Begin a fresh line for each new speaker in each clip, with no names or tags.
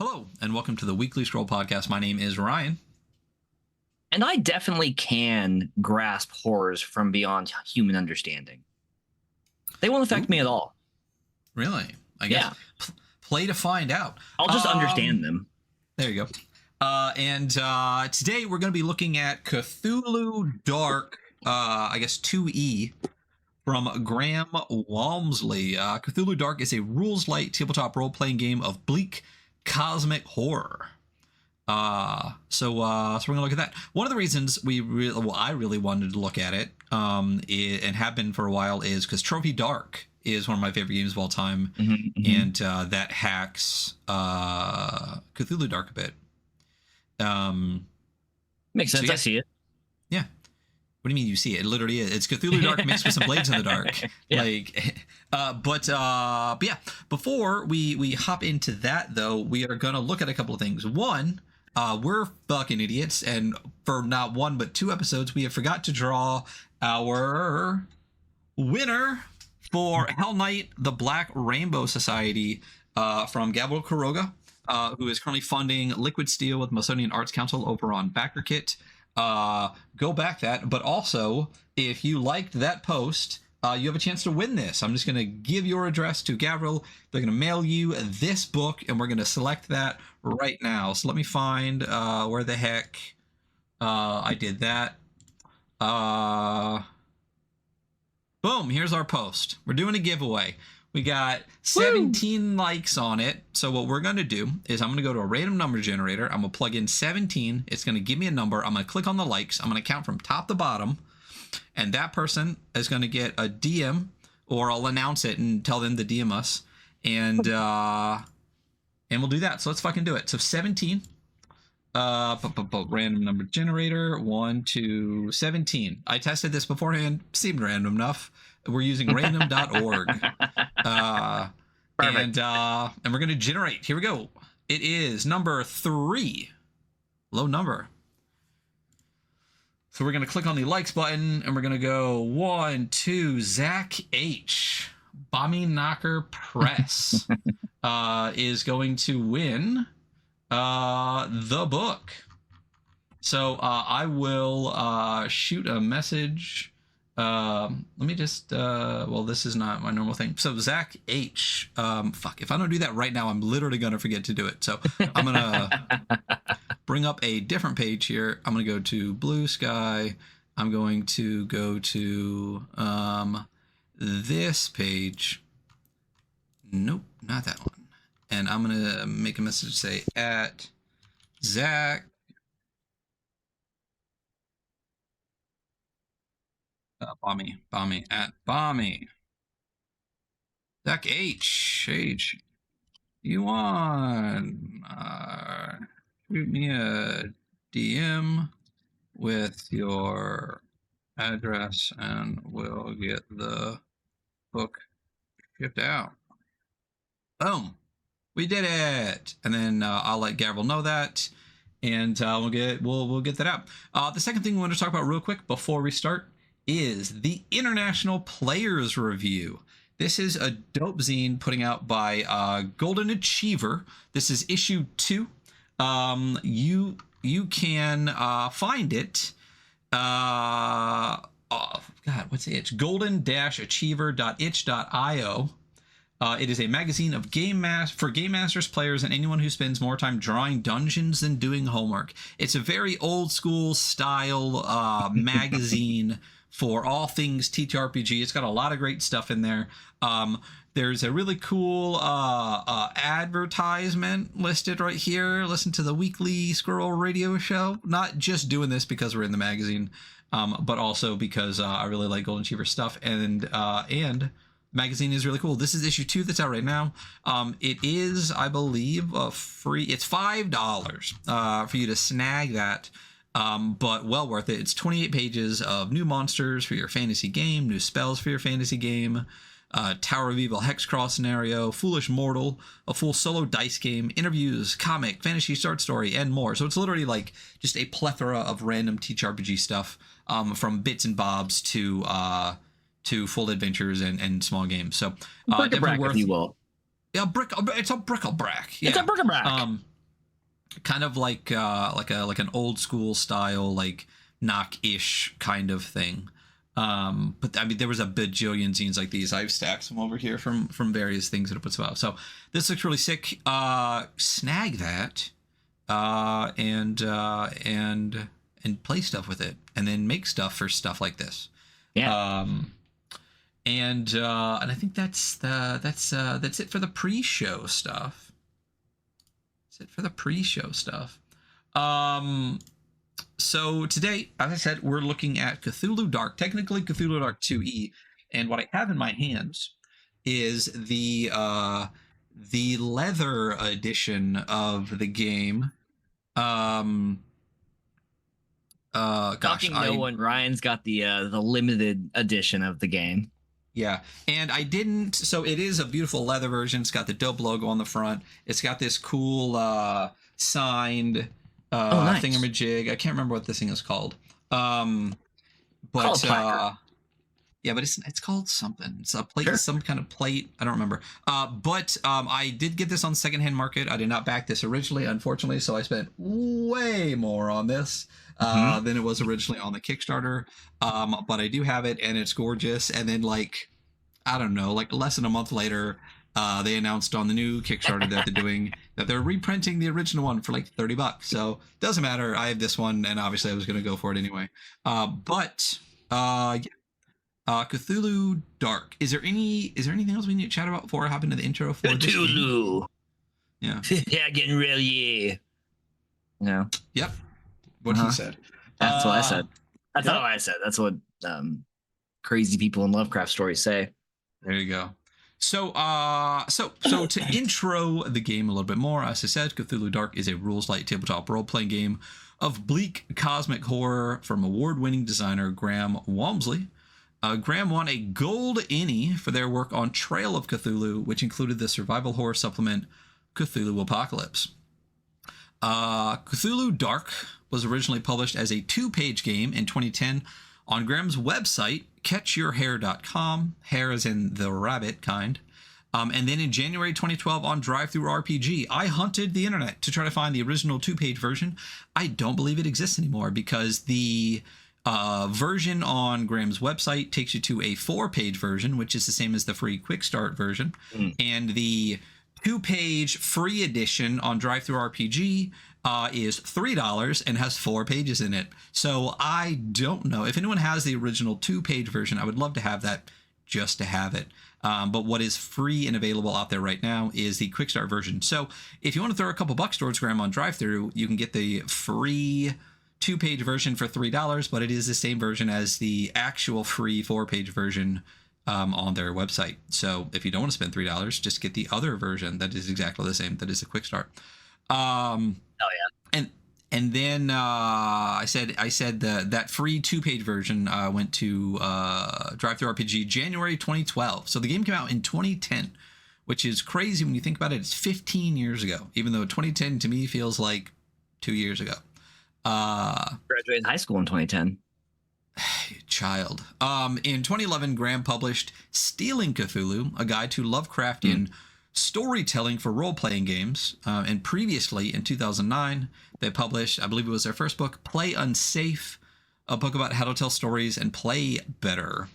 Hello, and welcome to the Weekly Scroll Podcast. My name is Ryan.
And I definitely can grasp horrors from beyond human understanding. They won't affect me at all.
Really? I guess. Yeah. Play to find out.
I'll just understand them.
There you go. And today we're going to be looking at CTHULHU Dark, I guess 2E, from Graham Walmsley. CTHULHU Dark is a rules-light tabletop role-playing game of bleak cosmic horror. So we're gonna look at that. One of the reasons I really wanted to look at it, and have been for a while, is because Trophy Dark is one of my favorite games of all time, and that hacks CTHULHU Dark a bit.
Makes sense. I see it.
Yeah. What do you mean you see it? It literally is. It's CTHULHU Dark mixed with some Blades in the Dark. Yeah. But yeah, before we hop into that, though, we are going to look at a couple of things. One, we're fucking idiots, and for not one but two episodes, we have forgot to draw our winner for Hell Knight, the Black Rainbow Society, from Gabriel Quiroga, who is currently funding Liquid Steel with Macedonian Arts Council over on BackerKit. Go back that, but also if you liked that post, you have a chance to win this. I'm just going to give your address to Gabriel. They're going to mail you this book, and we're going to select that right now. So let me find where the heck I did that. Boom, here's our post. We're doing a giveaway. We got 17 likes on it. So what we're going to do is I'm going to go to a random number generator. I'm going to plug in 17. It's going to give me a number. I'm going to click on the likes. I'm going to count from top to bottom. And that person is going to get a DM, or I'll announce it and tell them to DM us. And we'll do that. So let's fucking do it. So 17. Random number generator. 1, 2, 17. I tested this beforehand. Seemed random enough. We're using random.org. And we're going to generate. Here we go. It is number 3. Low number. So we're going to click on the likes button, and we're going to go 1, 2, Zach H. Bommy Knocker Press is going to win the book. So I will shoot a message. Let me just well, this is not my normal thing. So Zach H, fuck, if I don't do that right now, I'm literally gonna forget to do it. So I'm gonna bring up a different page here. I'm gonna go to Blue Sky. I'm going to go to this page. Nope, not that one. And I'm gonna make a message, say at Zach Bommy. Zach H. You want shoot me a DM with your address, and we'll get the book shipped out. Boom, we did it. And then I'll let Gabriel know that, and we'll get that out. The second thing we want to talk about real quick before we start is the International Players Review. This is a dope zine putting out by Golden Achiever. This is issue 2. You can find it. Oh God, what's it? It's golden-achiever.itch.io. It is a magazine of for game masters, players, and anyone who spends more time drawing dungeons than doing homework. It's a very old school style magazine for all things TTRPG. It's got a lot of great stuff in there. There's a really cool advertisement listed right here. Listen to the Weekly Scroll radio show. Not just doing this because we're in the magazine, but also because I really like Golden Achiever stuff, and magazine is really cool. This is issue 2 that's out right now. It is, I believe, free. It's $5 for you to snag that. But well worth it. It's 28 pages of new monsters for your fantasy game, new spells for your fantasy game, Tower of Evil Hexcrawl scenario, Foolish Mortal, a full solo dice game, interviews, comic, fantasy short story, and more. So it's literally like just a plethora of random TTRPG stuff, from bits and bobs to full adventures and small games. So
definitely worth, if you will.
Yeah, it's a bric-a-brac. Yeah.
It's a bric-a-brac.
kind of like an old school style, like knock-ish kind of thing. But I mean, there was a bajillion zines like these. I've stacked some over here from various things that I put out. So this looks really sick. Snag that, and play stuff with it, and then make stuff for stuff like this.
Yeah.
And I think that's it for the pre-show stuff. That's it for the pre-show stuff. So today, as I said, we're looking at Cthulhu Dark, technically Cthulhu Dark 2E, and what I have in my hands is the leather edition of the game.
No one. Ryan's got the limited edition of the game.
Yeah, and I didn't. So it is a beautiful leather version. It's got the dope logo on the front. It's got this cool signed
nice.
thingamajig. I can't remember what this thing is called. But yeah, but it's called something. It's a plate, some kind of plate. I don't remember. But I did get this on the secondhand market. I did not back this originally, unfortunately. So I spent way more on this than it was originally on the Kickstarter. But I do have it, and it's gorgeous. And then, like, I don't know, like less than a month later, they announced on the new Kickstarter that they're reprinting the original one for like $30. So doesn't matter. I have this one, and obviously I was going to go for it anyway. Cthulhu Dark. Is there anything else we need to chat about before I hop into the intro for
Cthulhu?
Yeah.
Yeah, getting really. No.
Yep. What he said.
That's what I said. That's not what I said. That's what crazy people in Lovecraft stories say.
There you go. So to intro the game a little bit more, as I said, Cthulhu Dark is a rules-light tabletop role-playing game of bleak cosmic horror from award-winning designer Graham Walmsley. Graham won a gold Ennie for their work on Trail of Cthulhu, which included the survival horror supplement Cthulhu Apocalypse. Cthulhu Dark was originally published as a 2-page game in 2010 on Graham's website, catchyourhair.com, hair as in the rabbit kind. And then in January 2012 on Drive-Through RPG, I hunted the internet to try to find the original 2-page version. I don't believe it exists anymore because the version on Graham's website takes you to a 4-page version, which is the same as the free Quickstart version. And the 2-page free edition on Drive-Through RPG is $3 and has 4 pages in it. So I don't know. If anyone has the original 2-page version, I would love to have that just to have it. But what is free and available out there right now is the Quickstart version. So if you want to throw a couple bucks towards Graham on Drive-Through, you can get the free 2-page version for $3, but it is the same version as the actual free 4-page version on their website. So if you don't want to spend $3, just get the other version that is exactly the same. That is the Quickstart. And then I said that free 2-page version went to Drive-Through RPG January 2012. So the game came out in 2010, which is crazy when you think about it. It's 15 years ago, even though 2010 to me feels like 2 years ago.
Graduated high school in 2010.
Child. In 2011, Graham published Stealing Cthulhu, a guide to Lovecraftian storytelling for role-playing games. And previously, in 2009, they published, I believe it was their first book, Play Unsafe, a book about how to tell stories and play better.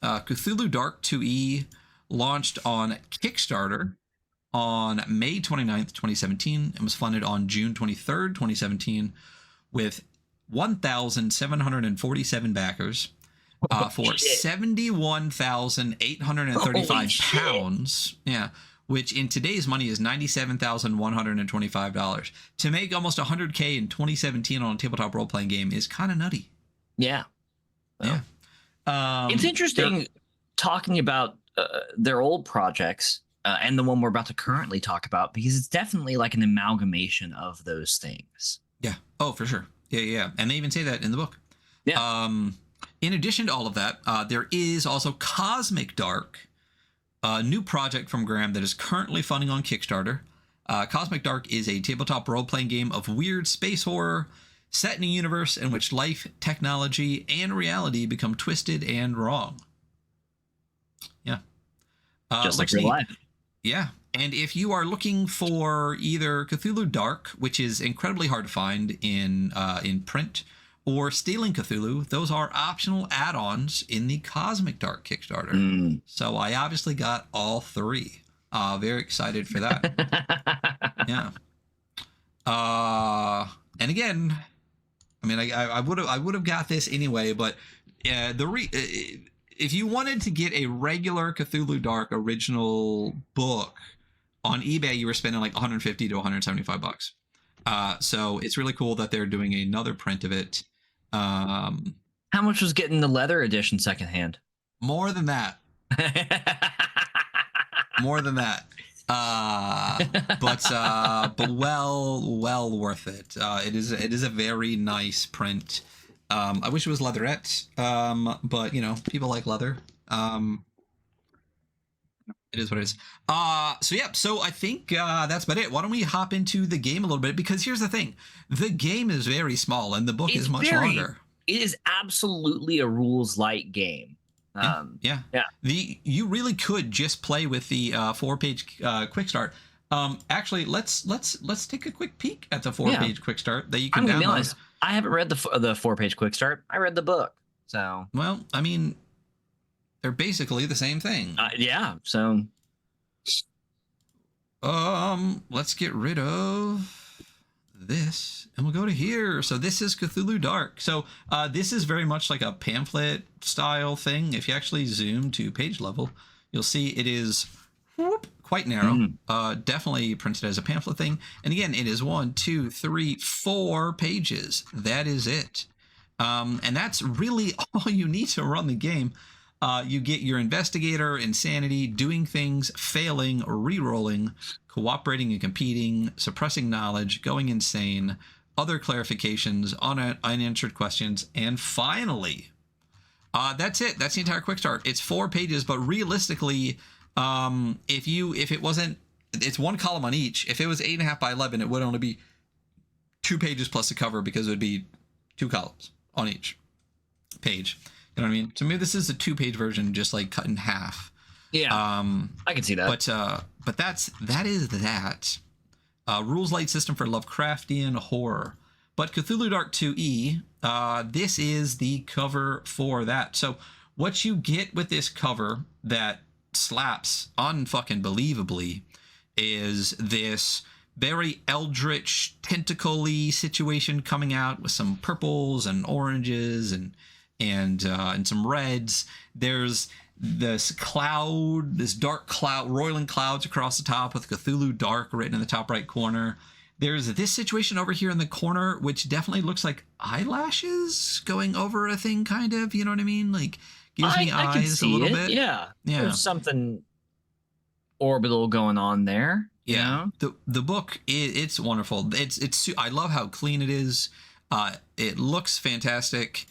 Cthulhu Dark 2E launched on Kickstarter on May 29th, 2017, and was funded on June 23rd, 2017, with 1,747 backers for 71,835 pounds. Yeah. Which in today's money is $97,125. To make almost $100K in 2017 on a tabletop role-playing game is kind of nutty.
Yeah.
Well, yeah.
It's interesting talking about their old projects and the one we're about to currently talk about, because it's definitely like an amalgamation of those things.
Yeah. Oh, for sure. Yeah. And they even say that in the book.
Yeah.
In addition to all of that, there is also Cosmic Dark, a new project from Graham that is currently funding on Kickstarter. Cosmic Dark is a tabletop role-playing game of weird space horror set in a universe in which life, technology, and reality become twisted and wrong. Yeah.
Just like real life.
Yeah. And if you are looking for either Cthulhu Dark, which is incredibly hard to find in print, or Stealing Cthulhu, those are optional add-ons in the Cosmic Dark Kickstarter. So I obviously got all three. Very excited for that. Yeah. And again, I mean, I would have got this anyway, but if you wanted to get a regular Cthulhu Dark original book on eBay, you were spending like 150 to 175 bucks. So it's really cool that they're doing another print of it.
How much was getting the leather edition secondhand?
More than that. More than that. But well worth it. It is a very nice print. I wish it was leatherette, but you know, people like leather. It is what it is. So I think that's about it. Why don't we hop into the game a little bit? Because here's the thing: the game is very small, and the book is much longer.
It is absolutely a rules light game.
Yeah. You really could just play with the 4-page Quickstart. Actually, let's take a quick peek at the 4-page Quickstart that you can download. Be honest,
I haven't read the 4-page Quickstart. I read the book. So
well, I mean, they're basically the same thing.
Yeah. So
let's get rid of this and we'll go to here. So this is Cthulhu Dark. So this is very much like a pamphlet style thing. If you actually zoom to page level, you'll see it is quite narrow. Definitely printed as a pamphlet thing. And again, it is 1, 2, 3, 4 pages. That is it. And that's really all you need to run the game. You get your investigator, insanity, doing things, failing, re-rolling, cooperating and competing, suppressing knowledge, going insane, other clarifications, unanswered questions, and finally, that's it. That's the entire quick start. It's 4 pages, but realistically, if it wasn't, it's 1 column on each. If it was 8.5 by 11, it would only be 2 pages plus the cover because it would be 2 columns on each page. You know what I mean? So maybe this is a 2-page version, just like cut in half.
Yeah, I can see that.
But that is that. Rules light system for Lovecraftian horror. But Cthulhu Dark 2E, this is the cover for that. So what you get with this cover that slaps unfucking believably is this very eldritch, tentacle-y situation coming out with some purples and oranges and some reds. There's this cloud, this dark cloud, roiling clouds across the top with Cthulhu Dark written in the top right corner. There's this situation over here in the corner, which definitely looks like eyelashes going over a thing, kind of. You know what I mean? Like, gives me eyes a little bit.
Yeah. There's something orbital going on there.
Yeah. You know? The book, it's wonderful. It's I love how clean it is. It looks fantastic.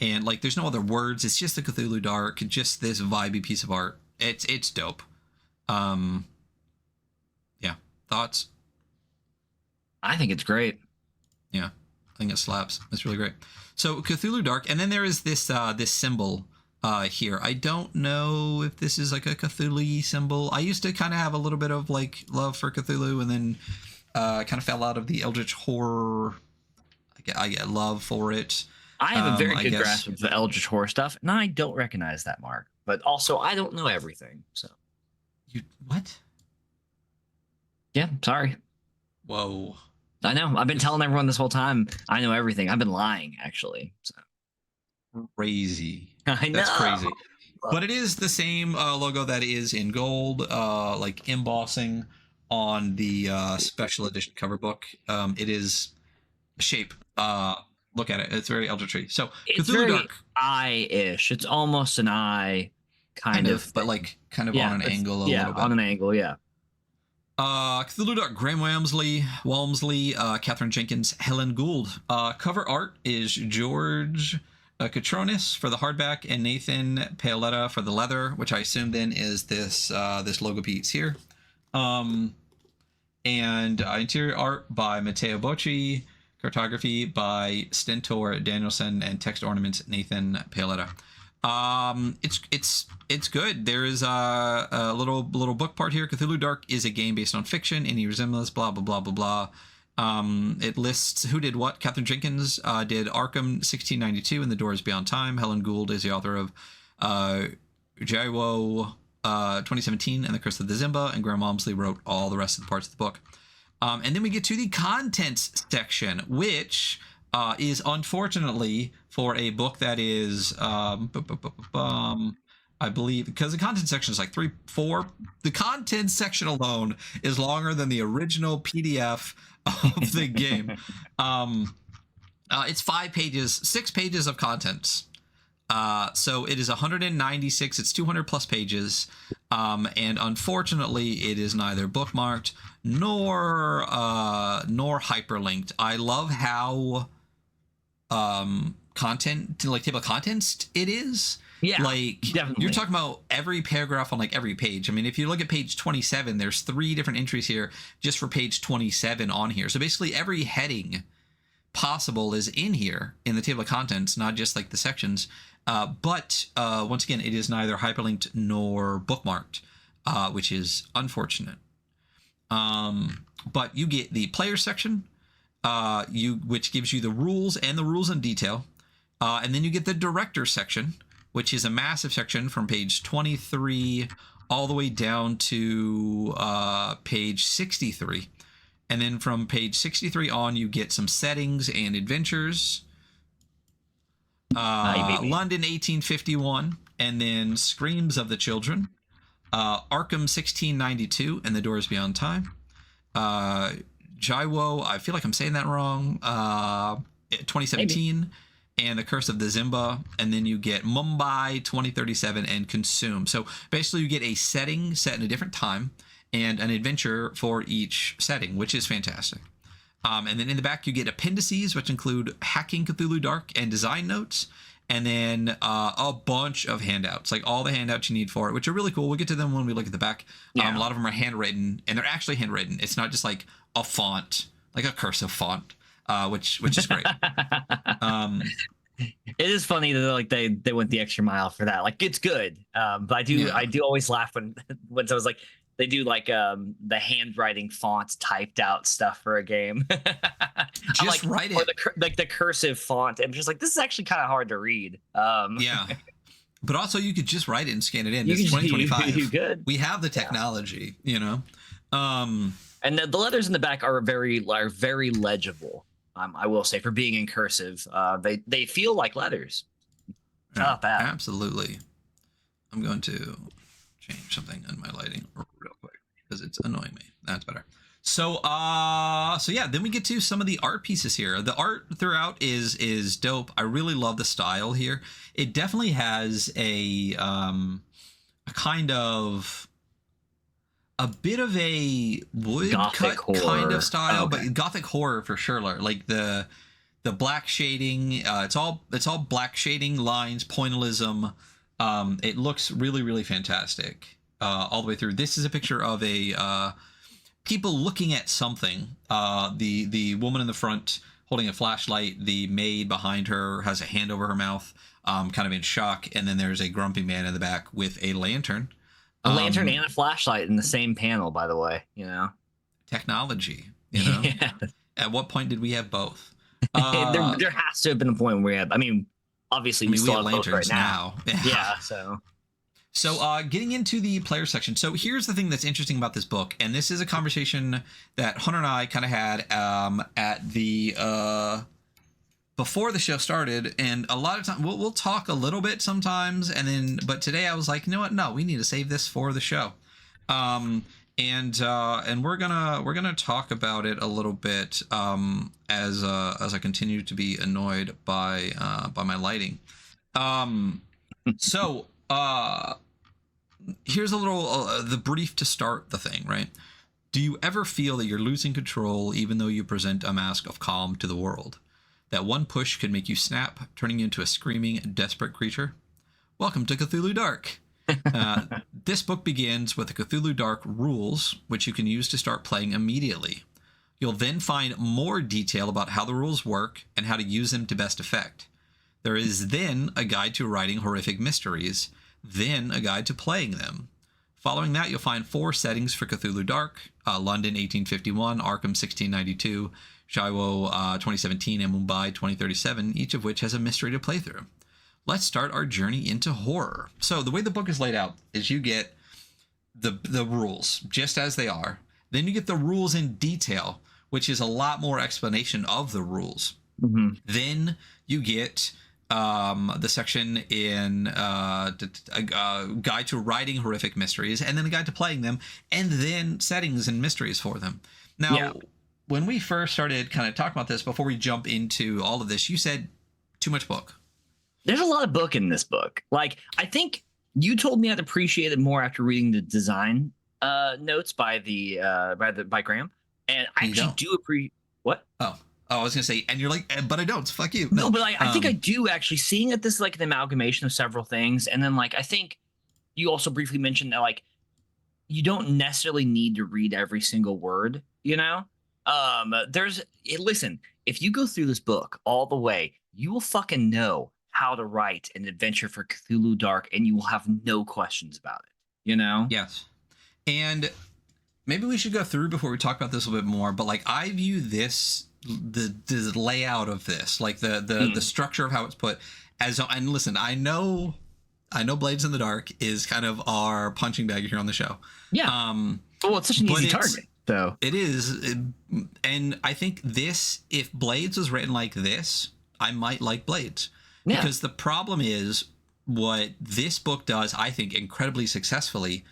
And like there's no other words, it's just the Cthulhu Dark, just this vibey piece of art. It's dope. Yeah, thoughts?
I think it's great.
Yeah, I think it slaps. It's really great. So Cthulhu Dark, and then there is this this symbol here. I don't know if this is like a Cthulhu symbol. I used to kind of have a little bit of like love for Cthulhu, and then kind of fell out of the eldritch horror. I get love for it.
I have a very good grasp of the eldritch horror stuff, and I don't recognize that mark. But also, I don't know everything. So,
you what?
Yeah, sorry.
Whoa.
I know. I've been telling everyone this whole time. I know everything. I've been lying, actually. So.
Crazy.
I know.
That's crazy. But it is the same logo that is in gold, like embossing on the special edition cover book. It is shape. Look at it. It's very eldritch. So
it's
Cthulhu
very
Dark
eye-ish. It's almost an eye kind of,
but like kind of on an angle a little bit.
On an angle, yeah.
Cthulhu Dark, Graham Walmsley, Catherine Jenkins, Helen Gould. Cover art is George Catronis for the hardback and Nathan Paoletta for the leather, which I assume then is this logo piece here. And interior art by Matteo Bocci. Cartography by Stentor Danielson and text ornaments Nathan Paoletta. It's good. There is a little book part here. Cthulhu Dark is a game based on fiction. Any resemblance, blah blah blah blah blah. It lists who did what. Catherine Jenkins did Arkham 1692 and The Doors Beyond Time. Helen Gould is the author of Jaiwo 2017 and The Curse of the Zimba, and Graham Walmsley wrote all the rest of the parts of the book. And then we get to the contents section, which is unfortunately for a book that is, I believe, because the content section is like 3, 4. The content section alone is longer than the original PDF of the game. It's 5 pages, 6 pages of contents. So it is 196. It's 200 plus pages. And unfortunately, it is neither bookmarked nor hyperlinked. I love how content, like table of contents, it is.
Yeah,
like
definitely.
You're talking about every paragraph on like every page. I mean, if you look at page 27, there's 3 different entries here just for page 27 on here. So basically every heading possible is in here in the table of contents, not just like the sections. But once again, it is neither hyperlinked nor bookmarked, which is unfortunate. But you get the player section, which gives you the rules and the rules in detail. And then you get the director section, which is a massive section from page 23 all the way down to page 63. And then from page 63 on, you get some settings and adventures. London 1851, and then Screams of the Children. Arkham 1692 and The Doors Beyond Time. Jaiwo, I feel like I'm saying that wrong. 2017. Maybe. And The Curse of the Zimba, and then you get Mumbai 2037 and Consume. So basically you get a setting set in a different time and an adventure for each setting, which is fantastic. And then in the back you get appendices, which include Hacking Cthulhu Dark and design notes, and then a bunch of handouts, like all the handouts you need for it, which are really cool. We'll get to them when we look at the back. Yeah. A lot of them are handwritten, and they're actually handwritten. It's not just like a font, like a cursive font. Which is great.
It is funny that like they went the extra mile for that. Like it's good, but I do always laugh when someone's like they do like the handwriting fonts typed out stuff for a game.
Just write it,
or the cursive font. I'm just like, this is actually kind of hard to read.
Yeah. But also you could just write it and scan it in. It's 2025.
You could.
We have the technology, you know.
And the letters in the back are very legible. I will say, for being in cursive, they feel like letters. Not bad.
Absolutely. I'm going to change something in my lighting real quick because it's annoying me. That's better. So yeah, then we get to some of the art pieces here. The art throughout is dope. I really love the style here. It definitely has a kind of a bit of a woodcut kind of style, but gothic horror for sure. Like the black shading, it's all black shading, lines, pointillism. It looks really, really fantastic all the way through. This is a picture of a people looking at something. The woman in the front holding a flashlight. The maid behind her has a hand over her mouth, kind of in shock. And then there's a grumpy man in the back with a lantern.
A lantern and a flashlight in the same panel, by the way, you know.
Technology, you know. Yeah. At what point did we have both?
There has to have been a point where we had, I mean, obviously we still have lanterns both right now. Yeah, so
getting into the player section. So here's the thing that's interesting about this book, and this is a conversation that Hunter and I kind of had at the before the show started, and a lot of time we'll talk a little bit sometimes, and then but today I was like, you know what? No, we need to save this for the show, and we're gonna talk about it a little bit as I continue to be annoyed by my lighting. So here's a little the brief to start the thing, right? Do you ever feel that you're losing control even though you present a mask of calm to the world? That one push could make you snap, turning you into a screaming, desperate creature? Welcome to Cthulhu Dark. This book begins with the Cthulhu Dark rules, which you can use to start playing immediately. You'll then find more detail about how the rules work and how to use them to best effect. There is then a guide to writing horrific mysteries, then a guide to playing them. Following that, you'll find 4 settings for Cthulhu Dark: London 1851, Arkham 1692, Shiwo 2017, and Mumbai 2037, each of which has a mystery to play through. Let's start our journey into horror. So the way the book is laid out is you get the rules just as they are. Then you get the rules in detail, which is a lot more explanation of the rules.
Mm-hmm.
Then you get the section in a guide to writing horrific mysteries, and then a guide to playing them, and then settings and mysteries for them. Now, when we first started kind of talking about this, before we jump into all of this, you said too much book.
There's a lot of book in this book. Like, I think you told me I'd appreciate it more after reading the design notes by Graham, and I actually do appreciate what.
Oh, I was gonna say, and you're like, but I don't. Fuck you.
No, but I think I do actually, seeing that this is like an amalgamation of several things, and then like I think you also briefly mentioned that like you don't necessarily need to read every single word. You know, listen, if you go through this book all the way, you will fucking know how to write an adventure for Cthulhu Dark, and you will have no questions about it. You know?
Yes. And maybe we should go through before we talk about this a little bit more. But like, I view this, the layout of this, like the structure of how it's put as. And listen, I know Blades in the Dark is kind of our punching bag here on the show.
Yeah. Well, it's such an easy target. So
it is, and I think this, if Blades was written like this, I might like Blades. Yeah. Because the problem is, what this book does, I think, incredibly successfully,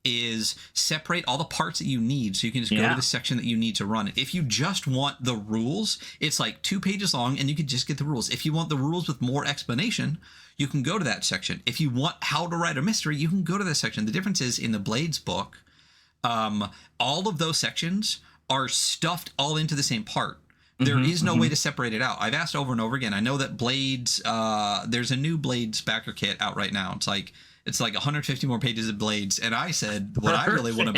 is separate all the parts that you need, so you can just go to the section that you need to run it. If you just want the rules, it's like 2 pages long, and you can just get the rules. If you want the rules with more explanation, you can go to that section. If you want how to write a mystery, you can go to that section. The difference is, in the Blades book, all of those sections are stuffed all into the same part. There is no way to separate it out. I've asked over and over again. I know that Blades, there's a new Blades backer kit out right now. It's like 150 more pages of Blades. And I said, what I really want to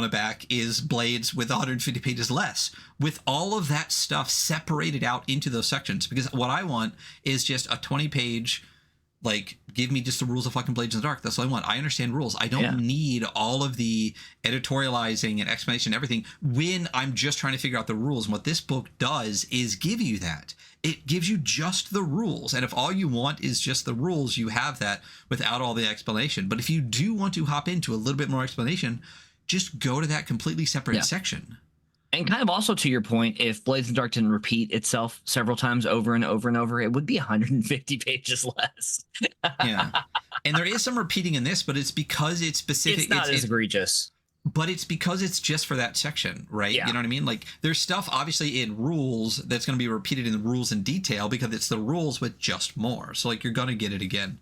back is Blades with 150 pages less, with all of that stuff separated out into those sections. Because what I want is just a 20-page, like, give me just the rules of fucking Blades in the Dark. That's what I want. I understand rules. I don't need all of the editorializing and explanation and everything when I'm just trying to figure out the rules. And what this book does is give you that. It gives you just the rules. And if all you want is just the rules, you have that without all the explanation. But if you do want to hop into a little bit more explanation, just go to that completely separate section.
And kind of also to your point, if Blades in the Dark didn't repeat itself several times over and over and over, it would be 150 pages less.
Yeah. And there is some repeating in this, but it's because it's specific.
It's not as egregious.
But it's because it's just for that section, right? Yeah. You know what I mean? Like, there's stuff obviously in rules that's going to be repeated in the rules in detail because it's the rules with just more. So like, you're going to get it again.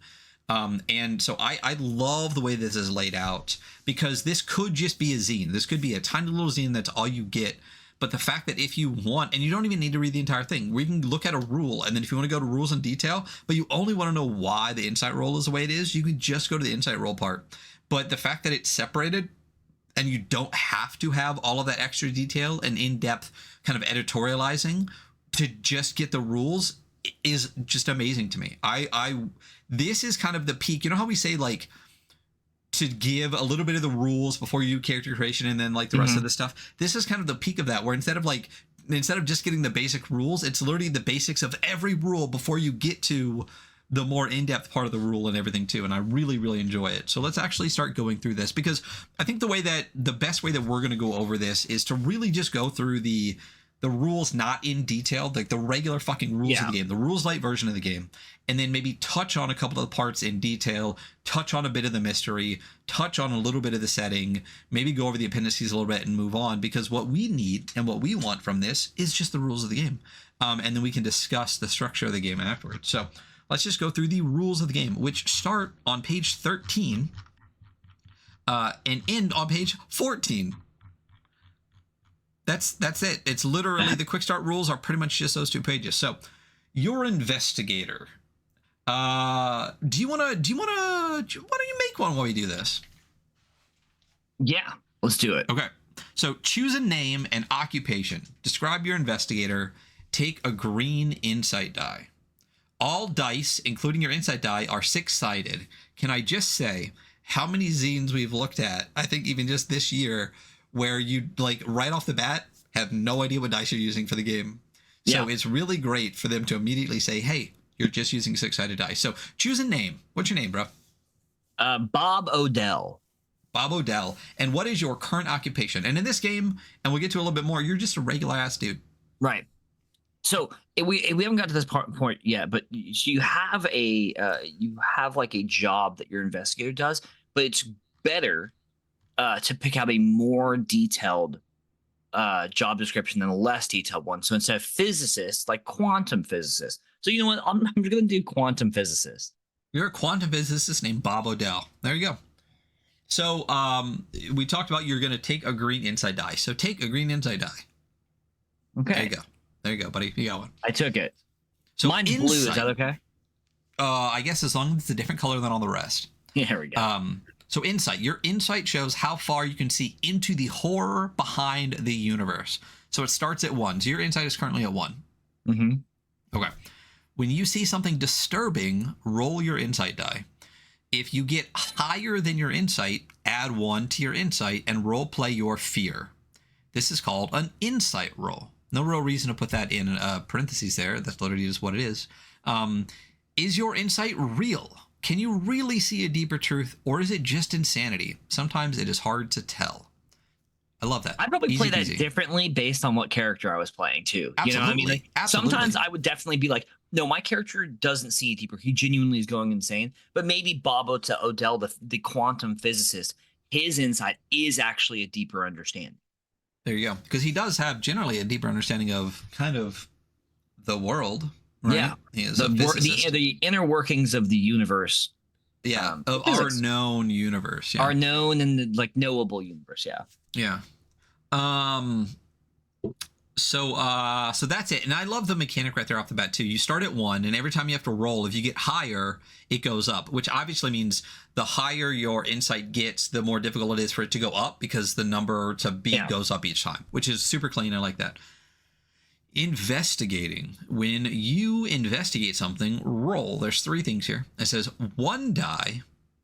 And so I love the way this is laid out, because this could just be a zine. This could be a tiny little zine that's all you get. But the fact that if you want, and you don't even need to read the entire thing, we can look at a rule, and then if you want to go to rules in detail, but you only want to know why the insight roll is the way it is, you can just go to the insight roll part. But the fact that it's separated, and you don't have to have all of that extra detail and in-depth kind of editorializing to just get the rules, is just amazing to me. This is kind of the peak. You know how we say, like, to give a little bit of the rules before you do character creation and then like the rest of the stuff? This is kind of the peak of that, where instead of just getting the basic rules, it's literally the basics of every rule before you get to the more in-depth part of the rule and everything too. And I really, really enjoy it. So let's actually start going through this, because I think the best way that we're going to go over this is to really just go through the rules, not in detail, like the regular fucking rules of the game, the rules light version of the game, and then maybe touch on a couple of the parts in detail, touch on a bit of the mystery, touch on a little bit of the setting, maybe go over the appendices a little bit and move on, because what we need and what we want from this is just the rules of the game. And then we can discuss the structure of the game afterwards. So let's just go through the rules of the game, which start on page 13 and end on page 14. That's it. It's literally the quick start rules are pretty much just those 2 pages. So, your investigator. Why don't you make one while we do this?
Yeah, let's do it.
Okay. So, choose a name and occupation. Describe your investigator. Take a green insight die. All dice, including your insight die, are 6-sided. Can I just say how many zines we've looked at, I think even just this year, where you, like, right off the bat have no idea what dice you're using for the game. So it's really great for them to immediately say, hey, you're just using 6-sided dice. So choose a name. What's your name, bro?
Bob Odell.
Bob Odell. And what is your current occupation? And in this game, and we'll get to a little bit more, you're just a regular ass dude.
Right. So we haven't got to this point yet, but you have like a job that your investigator does, but it's better to pick out a more detailed job description than a less detailed one. So instead of physicist, like quantum physicist. So you know what? I'm going to do quantum physicist.
You're a quantum physicist named Bob Odell. There you go. So we talked about you're going to take a green insight die. So take a green insight die.
Okay.
There you go. There you go, buddy. You got one.
I took it.
So
mine's blue. Is that okay?
I guess as long as it's a different color than all the rest.
Yeah, there we go.
So insight. Your insight shows how far you can see into the horror behind the universe. So it starts at 1. So your insight is currently at 1.
Mm-hmm.
Okay. When you see something disturbing, roll your insight die. If you get higher than your insight, add 1 to your insight and role play your fear. This is called an insight roll. No real reason to put that in parentheses there. That's literally just what it is. Is your insight real? Can you really see a deeper truth, or is it just insanity? Sometimes it is hard to tell. I love that.
I'd probably play that differently based on what character I was playing too.
Absolutely.
You know what I mean? Like,
Absolutely.
Sometimes I would definitely be like, no, my character doesn't see it deeper. He genuinely is going insane. But maybe Bob Odell, the quantum physicist, his insight is actually a deeper understanding.
There you go. Because he does have generally a deeper understanding of kind of the world. Right?
Yeah.
He is
the inner workings of the universe.
Yeah. Of our known universe. Yeah.
Our known and like knowable universe. Yeah.
Yeah. So that's it. And I love the mechanic right there off the bat too. You start at 1, and every time you have to roll, if you get higher, it goes up, which obviously means the higher your insight gets, the more difficult it is for it to go up, because the number to beat goes up each time, which is super clean. I like that. Investigating. When you investigate something, roll. There's 3 things here. It says 1 die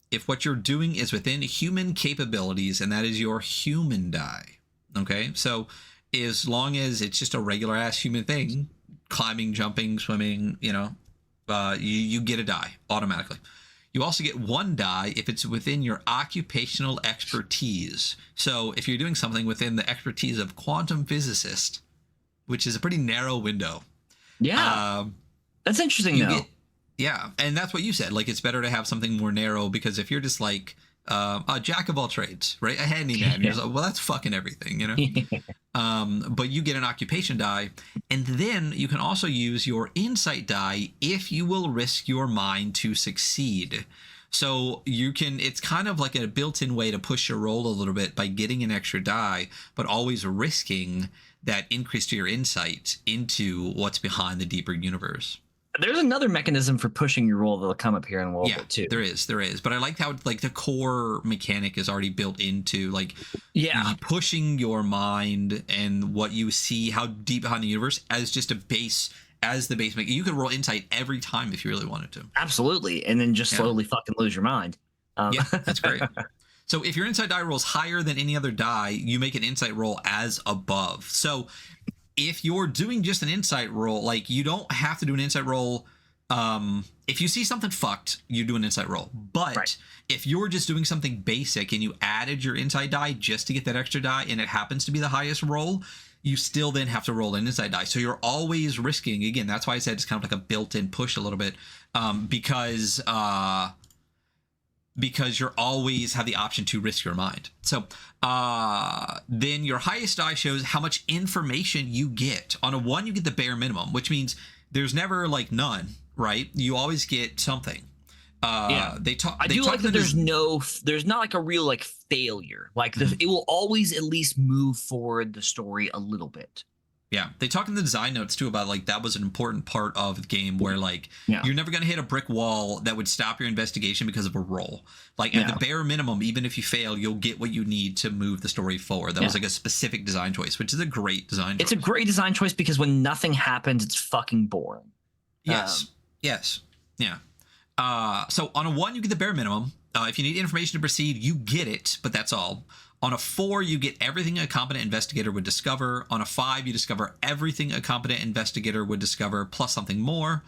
if what you're doing is within human capabilities, and that is your human die. Okay, so as long as it's just a regular ass human thing, climbing, jumping, swimming, you get a die automatically. You also get 1 die if it's within your occupational expertise. So if you're doing something within the expertise of quantum physicist, which is a pretty narrow window.
Yeah. That's interesting though.
Yeah. And that's what you said. Like, it's better to have something more narrow, because if you're just like a jack of all trades, right? A handyman, you're just like, well, that's fucking everything, but you get an occupation die, and then you can also use your insight die if you will risk your mind to succeed. So it's kind of like a built-in way to push your roll a little bit by getting an extra die, but always risking that increase to your insight into what's behind the deeper universe.
There's another mechanism for pushing your roll that'll come up here in a little bit too.
There is. But I like how like the core mechanic is already built into like pushing your mind and what you see, how deep behind the universe as just a base, as the base. You could roll insight every time if you really wanted to.
Absolutely, and then just slowly fucking lose your mind.
Yeah, that's great. So if your insight die rolls higher than any other die, you make an insight roll as above. So if you're doing just an insight roll, like, you don't have to do an insight roll. If you see something fucked, you do an insight roll. But if you're just doing something basic and you added your insight die just to get that extra die, and it happens to be the highest roll, you still then have to roll an insight die. So you're always risking. Again, that's why I said it's kind of like a built-in push a little bit, because you always have the option to risk your mind. So then your highest die shows how much information you get. On a 1, you get the bare minimum, which means there's never like none, right? You always get something. I do like that there's not like a real like failure. Like it will always at least move forward the story a little bit. Yeah, they talk in the design notes too about like that was an important part of the game where like you're never going to hit a brick wall that would stop your investigation because of a roll. Like at the bare minimum, even if you fail, you'll get what you need to move the story forward. That was like a specific design choice, which is a great design choice.
It's a great design choice because when nothing happens, it's fucking boring.
Yes. Yes. Yeah. So on a 1, you get the bare minimum. If you need information to proceed, you get it, but that's all. On a 4, you get everything a competent investigator would discover. On a 5, you discover everything a competent investigator would discover, plus something more.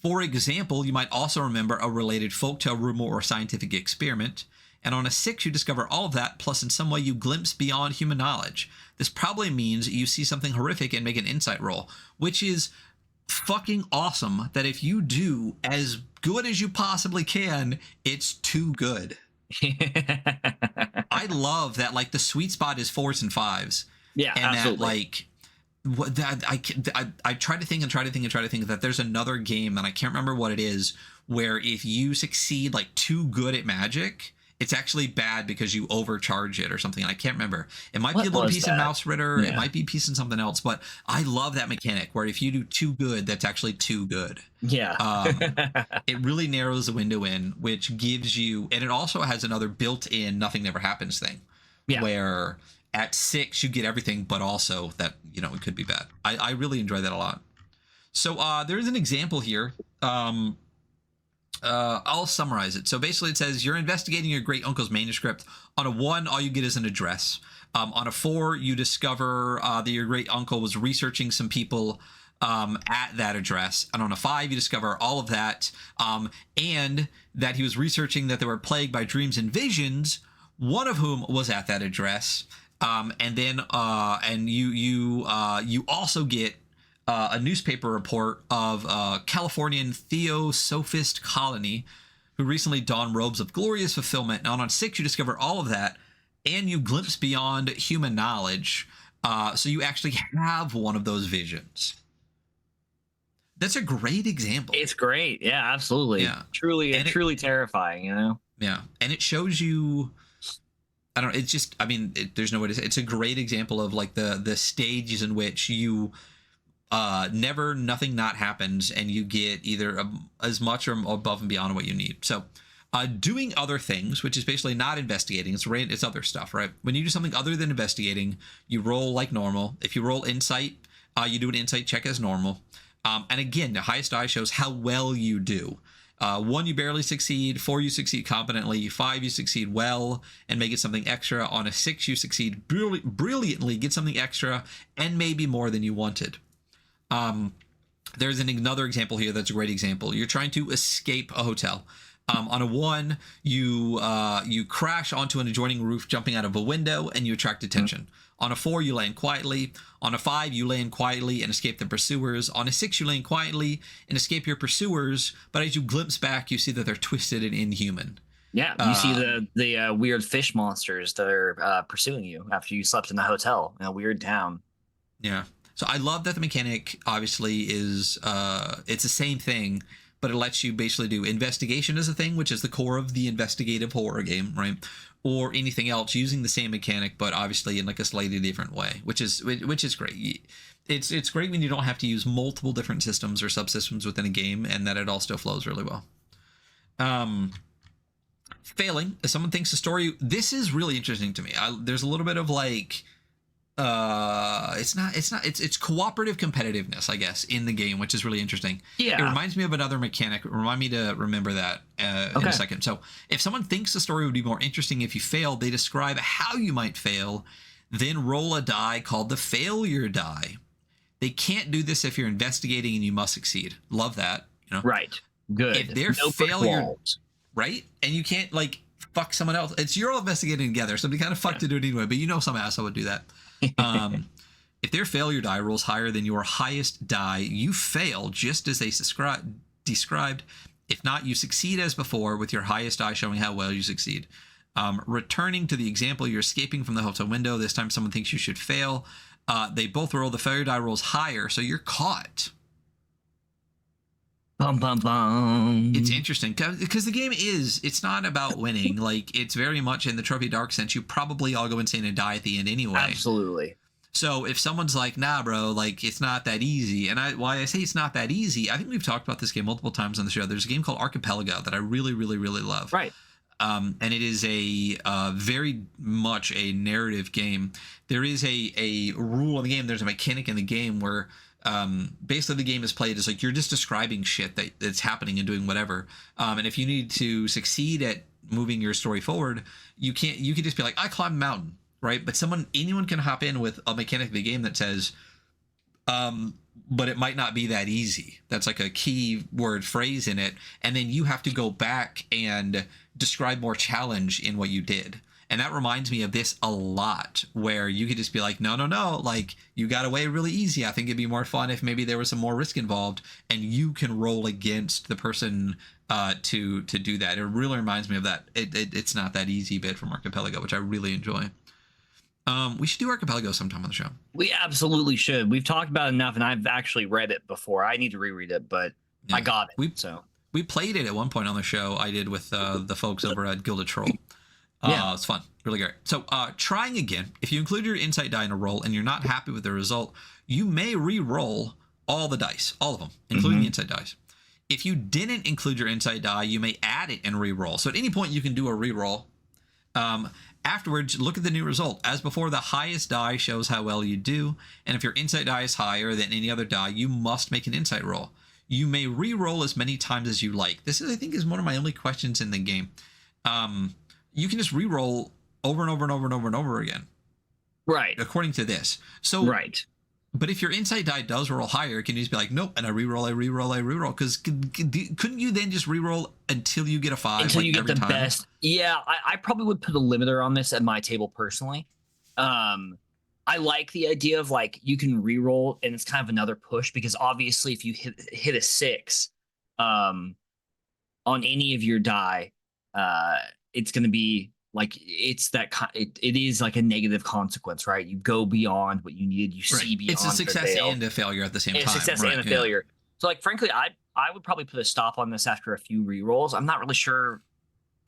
For example, you might also remember a related folktale, rumor, or scientific experiment. And on a 6, you discover all of that, plus in some way you glimpse beyond human knowledge. This probably means you see something horrific and make an insight roll, which is fucking awesome. That if you do as good as you possibly can, it's too good. I love that, like, the sweet spot is 4s and 5s.
Yeah,
and
absolutely.
that, like, what that I try to think that there's another game, and I can't remember what it is, where if you succeed like too good at magic, it's actually bad because you overcharge it or something. I can't remember. It might be a little piece in Mouse Ritter. Yeah. It might be a piece in something else. But I love that mechanic where if you do too good, that's actually too good.
Yeah.
It really narrows the window in, which gives you, and it also has another built-in nothing never happens thing. Yeah. Where at 6 you get everything, but also that, you know, it could be bad. I really enjoy that a lot. So there's an example here. I'll summarize it. So basically it says you're investigating your great uncle's manuscript. On a 1, all you get is an address. On a 4, you discover that your great uncle was researching some people at that address. And on a 5, you discover all of that, and that he was researching that they were plagued by dreams and visions, one of whom was at that address. And then you also get a newspaper report of a Californian theosophist colony who recently donned robes of glorious fulfillment. And on 6, you discover all of that, and you glimpse beyond human knowledge. So you actually have one of those visions. That's a great example.
It's great. Yeah, absolutely. Yeah. Truly terrifying, you know?
Yeah. And it shows you, I don't know, it's just, I mean, there's no way to say, it's a great example of like the stages in which you nothing not happens, and you get either as much or above and beyond what you need. So doing other things, which is basically not investigating, it's other stuff, right? When you do something other than investigating, you roll like normal. If you roll insight, you do an insight check as normal. And again, the highest die shows how well you do. 1, you barely succeed. 4, you succeed competently. 5, you succeed well and make it something extra. On a 6, you succeed brilliantly, get something extra, and maybe more than you wanted. There's another example here that's a great example. You're trying to escape a hotel. On a 1, you crash onto an adjoining roof, jumping out of a window, and you attract attention. Mm-hmm. On a 4, you land quietly. On a 5, you land quietly and escape the pursuers. On a 6, you land quietly and escape your pursuers, but as you glimpse back, you see that they're twisted and inhuman.
Yeah, you see the weird fish monsters that are pursuing you after you slept in the hotel in a weird town.
Yeah. So I love that the mechanic obviously is it's the same thing, but it lets you basically do investigation as a thing, which is the core of the investigative horror game, right? Or anything else using the same mechanic, but obviously in like a slightly different way, which is great. It's great when you don't have to use multiple different systems or subsystems within a game, and that it all still flows really well. Failing, if someone thinks the story, this is really interesting to me. There's a little bit of like, it's cooperative competitiveness, I guess, in the game, which is really interesting. Yeah. It reminds me of another mechanic. Remind me to remember that in a second. So if someone thinks the story would be more interesting if you failed, they describe how you might fail, then roll a die called the failure die. They can't do this if you're investigating and you must succeed. Love that. You know?
Right. Good.
If they're failure, right? And you can't like fuck someone else. You're all investigating together, so it'd be kind of fucked to do it anyway, but you know some asshole would do that. If their failure die rolls higher than your highest die, you fail just as they described. If not, you succeed as before with your highest die showing how well you succeed. Returning to the example, you're escaping from the hotel window. This time someone thinks you should fail. They both roll. The failure die rolls higher, so you're caught.
Bum, bum, bum.
It's interesting because the game it's not about winning. Like, it's very much in the Trophy Dark sense. You probably all go insane and die at the end anyway.
Absolutely.
So if someone's like, nah, bro, like, it's not that easy. And why I say it's not that easy, I think we've talked about this game multiple times on the show. There's a game called Archipelago that I really, really, really love.
Right.
And it is a very much a narrative game. There is a rule in the game. There's a mechanic in the game where Basically the game is played as like you're just describing shit that's happening and doing whatever. And if you need to succeed at moving your story forward, you can just be like, I climbed a mountain, right? But anyone can hop in with a mechanic of the game that says, but it might not be that easy. That's like a key word phrase in it. And then you have to go back and describe more challenge in what you did. And that reminds me of this a lot, where you could just be like, no, like you got away really easy. I think it'd be more fun if maybe there was some more risk involved, and you can roll against the person to do that. It really reminds me of that. It's not that easy bit from Archipelago, which I really enjoy. We should do Archipelago sometime on the show.
We absolutely should. We've talked about it enough, and I've actually read it before. I need to reread it, but yeah. I got it.
We played it at one point on the show. I did with the folks over at Gilded Troll. It's fun. Really great. So trying again, if you include your insight die in a roll and you're not happy with the result, you may re-roll all the dice, all of them, including the insight dice. If you didn't include your insight die, you may add it and re-roll. So at any point you can do a re-roll. Afterwards, look at the new result. As before, the highest die shows how well you do. And if your insight die is higher than any other die, you must make an insight roll. You may re-roll as many times as you like. This is, I think, is one of my only questions in the game. You can just re-roll over and over and over and over and over again.
Right.
According to this. So, right. But if your insight die does roll higher, can you just be like, nope, and I re-roll. Because couldn't you then just re-roll until you get a 5?
Until you get the best. Yeah, I probably would put a limiter on this at my table personally. I like the idea of like you can re-roll, and it's kind of another push, because obviously if you hit a 6 on any of your die, it's going to be like it is like a negative consequence, right? You go beyond what you needed. You see beyond.
It's a success and a failure at the same time.
It's a success and a failure. So like, frankly, I would probably put a stop on this after a few re-rolls. I'm not really sure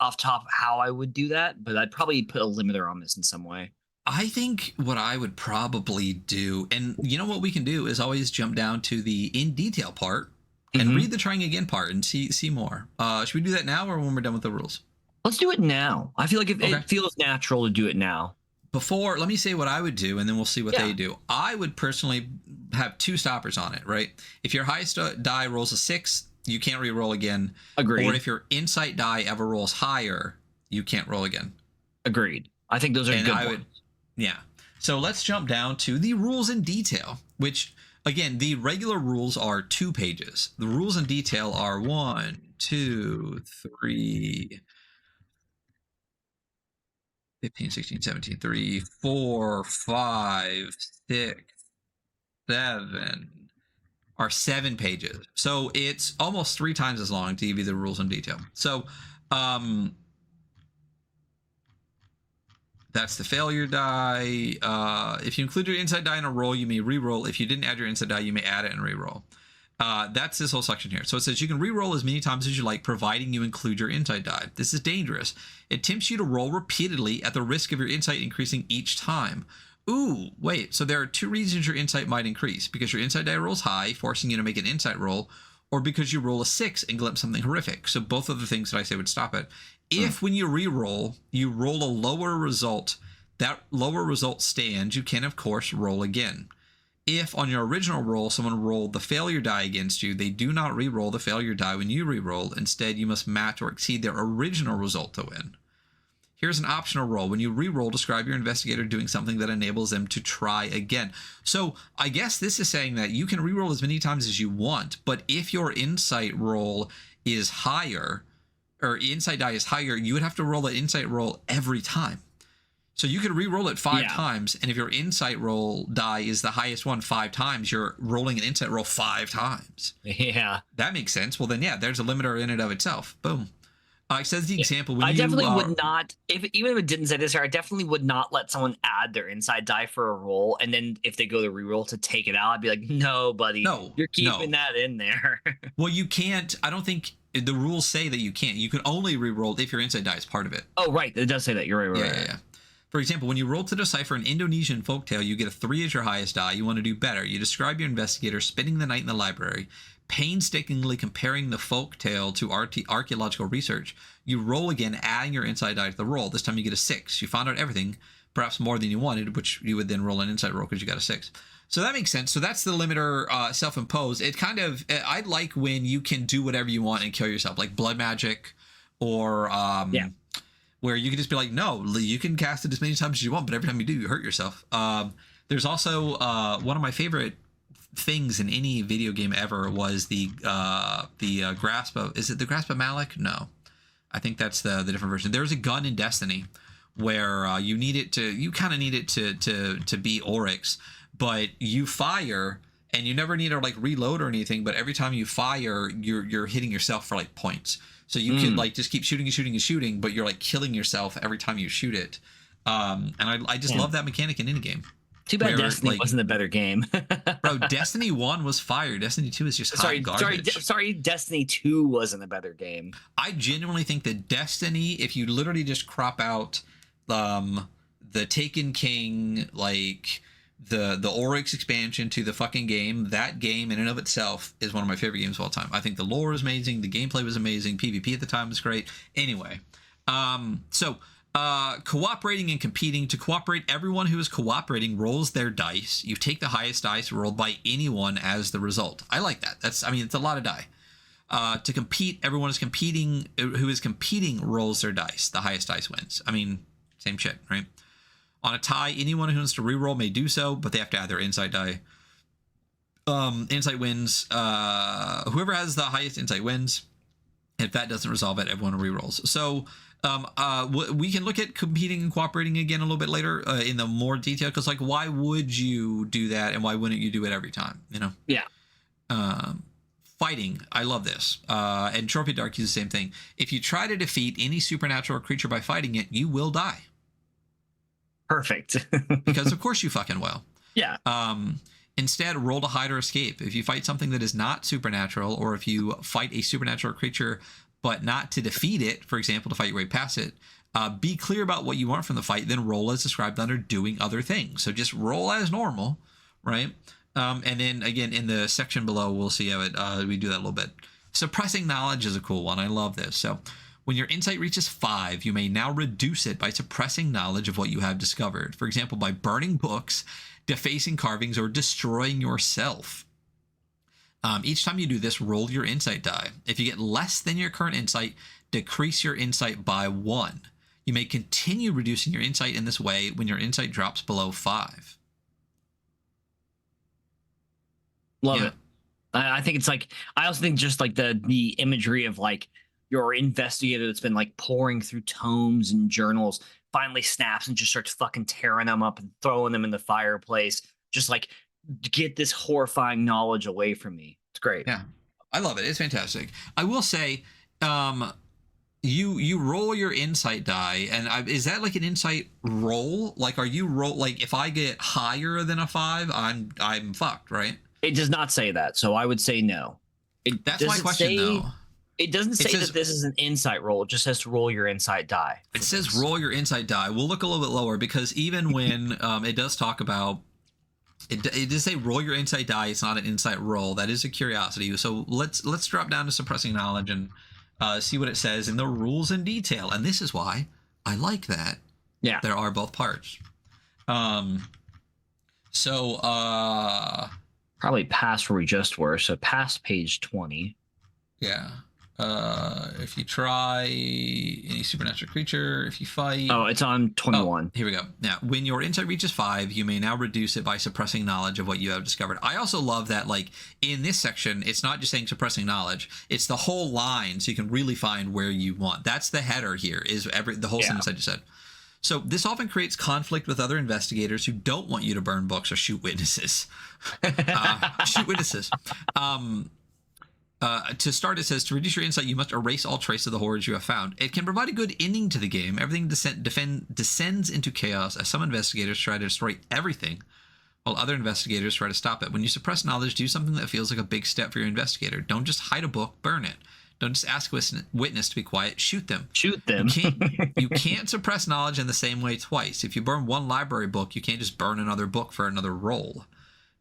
off top how I would do that, but I'd probably put a limiter on this in some way.
I think what I would probably do, and you know what we can do, is always jump down to the in detail part and read the trying again part and see more. Should we do that now or when we're done with the rules?
Let's do it now. I feel like it feels natural to do it now.
Let me say what I would do, and then we'll see what they do. I would personally have 2 stoppers on it, right? If your highest die rolls a 6, you can't re-roll again.
Agreed.
Or if your insight die ever rolls higher, you can't roll again.
Agreed. I think those are good ones.
Yeah. So let's jump down to the rules in detail, which, again, the regular rules are 2 pages. The rules in detail are 1, 2, 3... 15, 16, 17, 3, 4, 5, 6, 7 are 7 pages. So it's almost 3 times as long to give you the rules in detail. So that's the failure die. If you include your insight die in a roll, you may re-roll. If you didn't add your insight die, you may add it and re-roll. That's this whole section here. So it says you can re-roll as many times as you like, providing you include your insight die. This is dangerous. It tempts you to roll repeatedly at the risk of your insight increasing each time. Ooh, wait. So there are 2 reasons your insight might increase: because your insight die rolls high, forcing you to make an insight roll, or because you roll a 6 and glimpse something horrific. So both of the things that I say would stop it. If when you re-roll, you roll a lower result, that lower result stands, you can, of course, roll again. If on your original roll someone rolled the failure die against you, they do not re-roll the failure die when you re-roll. Instead, you must match or exceed their original result to win. Here's an optional roll. When you re-roll, describe your investigator doing something that enables them to try again. So I guess this is saying that you can re-roll as many times as you want, but if your insight roll is higher, or insight die is higher, you would have to roll an insight roll every time. So you could re-roll it 5 times, and if your insight roll die is the highest one 5 times, you're rolling an insight roll 5 times.
Yeah.
That makes sense. Well, then, yeah, there's a limiter in and of itself. Boom. It says the example. When
I definitely would not, even if it didn't say this here, I definitely would not let someone add their inside die for a roll, and then if they go to re-roll to take it out, I'd be like, no, buddy, you're keeping that in there.
Well, you can't. I don't think the rules say that you can't. You can only re-roll if your inside die is part of it.
Oh, right. It does say that. You're right.
Yeah. For example, when you roll to decipher an Indonesian folktale, you get a 3 as your highest die. You want to do better. You describe your investigator spending the night in the library, painstakingly comparing the folktale to archaeological research. You roll again, adding your inside die to the roll. This time you get a 6. You found out everything, perhaps more than you wanted, which you would then roll an insight roll because you got a 6. So that makes sense. So that's the limiter self-imposed. It kind of, I like when you can do whatever you want and kill yourself, like blood magic, or where you can just be like, no, you can cast it as many times as you want, but every time you do, you hurt yourself. There's also one of my favorite things in any video game ever was the grasp of, is it the grasp of Malik? No, I think that's the different version. There's a gun in Destiny where you kind of need it to be Oryx, but you fire and you never need to like reload or anything, but every time you fire, you're hitting yourself for like points. So you can like just keep shooting and shooting and shooting, but you're like killing yourself every time you shoot it. And I just love that mechanic in any game.
Too bad Destiny wasn't a better game.
Bro, Destiny 1 was fire. Destiny 2 is just hot garbage.
Sorry, Destiny 2 wasn't a better game.
I genuinely think that Destiny, if you literally just crop out the Taken King, like the Oryx expansion to the fucking game, that game in and of itself is one of my favorite games of all time. I think the lore is amazing, the gameplay was amazing, PvP at the time was great. Anyway, cooperating and competing. To cooperate, everyone who is cooperating rolls their dice. You take the highest dice rolled by anyone as the result. I like that. It's a lot of die. To compete, everyone is competing. Who is competing rolls their dice. The highest dice wins. I mean, same shit, right? On a tie, anyone who wants to reroll may do so, but they have to add their insight die. Insight wins. Whoever has the highest insight wins. If that doesn't resolve it, everyone rerolls. So we can look at competing and cooperating again a little bit later in the more detail, because like, why would you do that and why wouldn't you do it every time, you know?
Yeah.
Fighting, I love this. And Trophy Dark uses the same thing. If you try to defeat any supernatural creature by fighting it, you will die.
Perfect.
Because of course you fucking will.
Yeah.
Instead, roll to hide or escape. If you fight something that is not supernatural, or if you fight a supernatural creature but not to defeat it, for example, to fight your way past it, be clear about what you want from the fight, then roll as described under doing other things. So just roll as normal, right? And then again, in the section below, we'll see how we do that a little bit. Suppressing knowledge is a cool one. I love this. So when your insight reaches 5, you may now reduce it by suppressing knowledge of what you have discovered. For example, by burning books, defacing carvings, or destroying yourself. Each time you do this, roll your insight die. If you get less than your current insight, decrease your insight by 1. You may continue reducing your insight in this way when your insight drops below 5.
Love it. I think it's like, I also think just like the imagery of like your investigator that's been like pouring through tomes and journals finally snaps and just starts fucking tearing them up and throwing them in the fireplace. Just like, get this horrifying knowledge away from me. It's great.
Yeah, I love it. It's fantastic. I will say, you roll your insight die, and is that like an insight roll? Like, are you like, if I get higher than a 5, I'm fucked, right?
It does not say that, so I would say no.
That's my question, though.
It doesn't say that this is an insight roll. It just says to roll your insight die.
It says roll your insight die. We'll look a little bit lower, because even when it does talk about, it does say roll your insight die. It's not an insight roll. That is a curiosity. So let's drop down to suppressing knowledge and see what it says in the rules in detail. And this is why I like that.
Yeah,
there are both parts.
Probably past where we just were. So past page 20.
Yeah. If you try any supernatural creature, if you fight...
Oh, it's on 21.
Oh, here we go. Now, when your insight reaches 5, you may now reduce it by suppressing knowledge of what you have discovered. I also love that, like, in this section, it's not just saying suppressing knowledge. It's the whole line, so you can really find where you want. That's the header here, is the whole sentence I just said. So this often creates conflict with other investigators who don't want you to burn books or shoot witnesses. Shoot witnesses. To start, it says, to reduce your insight, you must erase all trace of the horrors you have found. It can provide a good ending to the game. Everything descends into chaos as some investigators try to destroy everything, while other investigators try to stop it. When you suppress knowledge, do something that feels like a big step for your investigator. Don't just hide a book, burn it. Don't just ask a witness to be quiet, shoot them.
Shoot them.
You can't suppress knowledge in the same way twice. If you burn one library book, you can't just burn another book for another roll.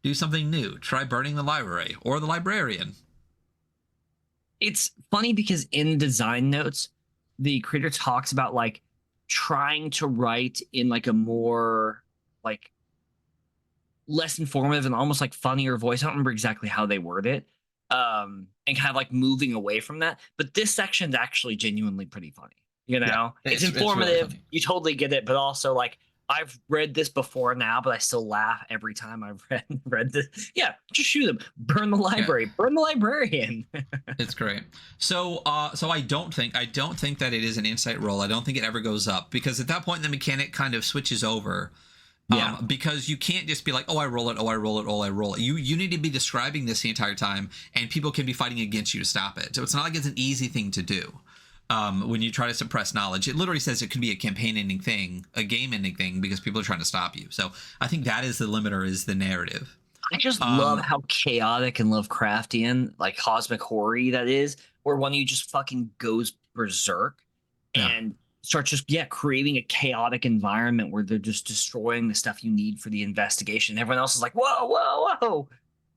Do something new. Try burning the library or the librarian.
It's funny because in design notes, the creator talks about like trying to write in like a more like less informative and almost like funnier voice. I don't remember exactly how they word it. And kind of like moving away from that. But this section's actually genuinely pretty funny. You know,
Yeah,
it's
it's
informative.
really funny.
You totally get it, but also like I've read this before now, but I still laugh every time I've read this. Yeah, just shoot them. Burn the library. Yeah. Burn the librarian.
It's great. So I don't think that it is an insight roll. I don't think it ever goes up, because at that point the mechanic kind of switches over. Yeah. Because you can't just be like, oh, I roll it, oh, I roll it, oh, I roll it. You need to be describing this the entire time, and people can be fighting against you to stop it. So it's not like it's an easy thing to do. When you try to suppress knowledge, it literally says it could be a campaign ending thing, a game ending thing, because people are trying to stop you. So I think that is the limiter, is the narrative.
I just love how chaotic and Lovecraftian, like cosmic horror that is, where one of you just fucking goes berserk and starts just creating a chaotic environment where they're just destroying the stuff you need for the investigation. Everyone else is like, whoa, whoa, whoa.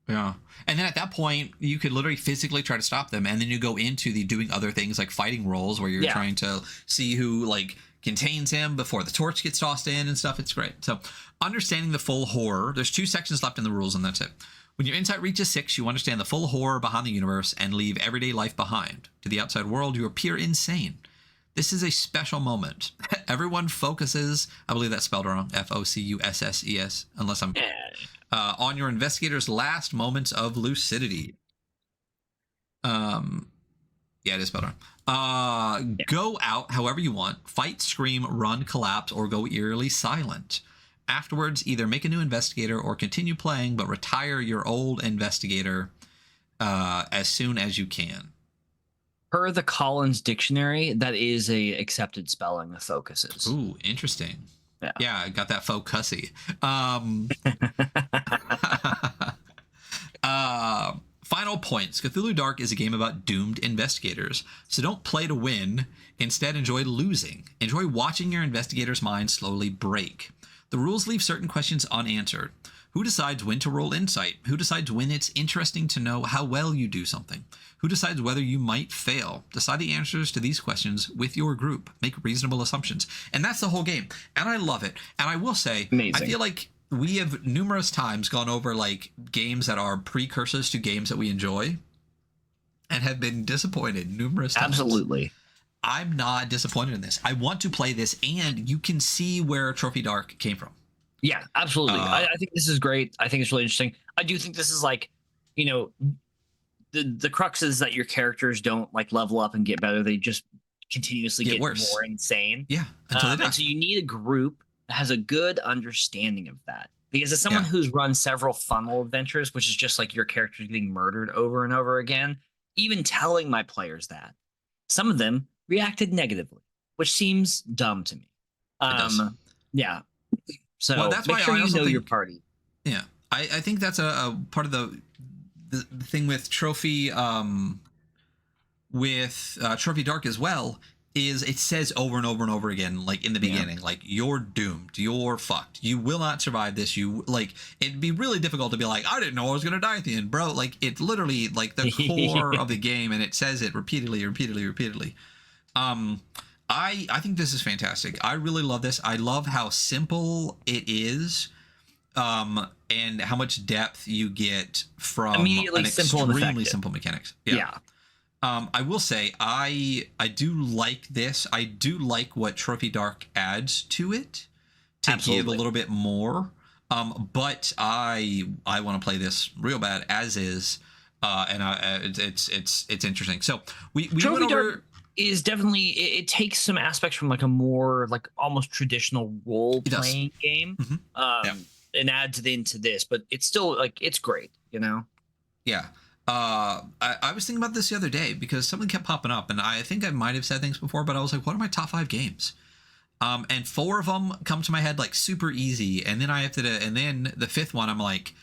Yeah. And then at that point, you could literally physically try to stop them. And then you go into the doing other things like fighting roles, where you're trying to see who like contains him before the torch gets tossed in and stuff. It's great. So understanding the full horror, there's 2 sections left in the rules, and that's it. When your insight reaches 6, you understand the full horror behind the universe and leave everyday life behind. To the outside world, you appear insane. This is a special moment. Everyone focuses, I believe that's spelled wrong, Focusses, unless I'm... on your investigator's last moments of lucidity. Yeah, it is spelled wrong. Go out however you want. Fight, scream, run, collapse, or go eerily silent. Afterwards, either make a new investigator or continue playing, but retire your old investigator as soon as you can.
Per the Collins Dictionary, that is a accepted spelling of focuses.
Ooh, interesting. Yeah, I got that faux cussy. Final points. Cthulhu Dark is a game about doomed investigators, so don't play to win. Instead, enjoy losing. Enjoy watching your investigator's mind slowly break. The rules leave certain questions unanswered. Who decides when to roll insight? Who decides when it's interesting to know how well you do something? Who decides whether you might fail? Decide the answers to these questions with your group. Make reasonable assumptions. And that's the whole game. And I love it. And I will say, amazing. I feel like we have numerous times gone over like games that are precursors to games that we enjoy and have been disappointed numerous times.
Absolutely.
I'm not disappointed in this. I want to play this, and you can see where Trophy Dark came from.
Yeah, absolutely. I think this is great. I think it's really interesting. I do think this is like, you know, the crux is that your characters don't like level up and get better. They just continuously get worse, more insane.
Yeah. Until they die.
And so you need a group that has a good understanding of that. Because as someone who's run several funnel adventures, which is just like your characters getting murdered over and over again, even telling my players that, some of them reacted negatively, which seems dumb to me.
It does.
Yeah. So that's make sure you know your party.
Yeah, I think that's a part of the thing with Trophy Trophy Dark as well, is it says over and over and over again, like in the beginning, like you're doomed, you're fucked, you will not survive this. You like, it'd be really difficult to be like, I didn't know I was gonna die at the end, bro. Like it's literally like the core of the game, and it says it repeatedly. I think this is fantastic. I really love this. I love how simple it is, and how much depth you get from
immediately
extremely simple mechanics. Yeah. I will say I do like this. I do like what Trophy Dark adds to it to give a little bit more. But I want to play this real bad as is, and it's interesting. So we went over.
Is definitely it takes some aspects from like a more like almost traditional role playing game, and adds it into this, but it's still like it's great, you know.
Yeah. I was thinking about this the other day because something kept popping up, and I think I might have said things before, but I was like, what are my top 5 games? And 4 of them come to my head like super easy, and then I have to, and then the 5th one I'm like,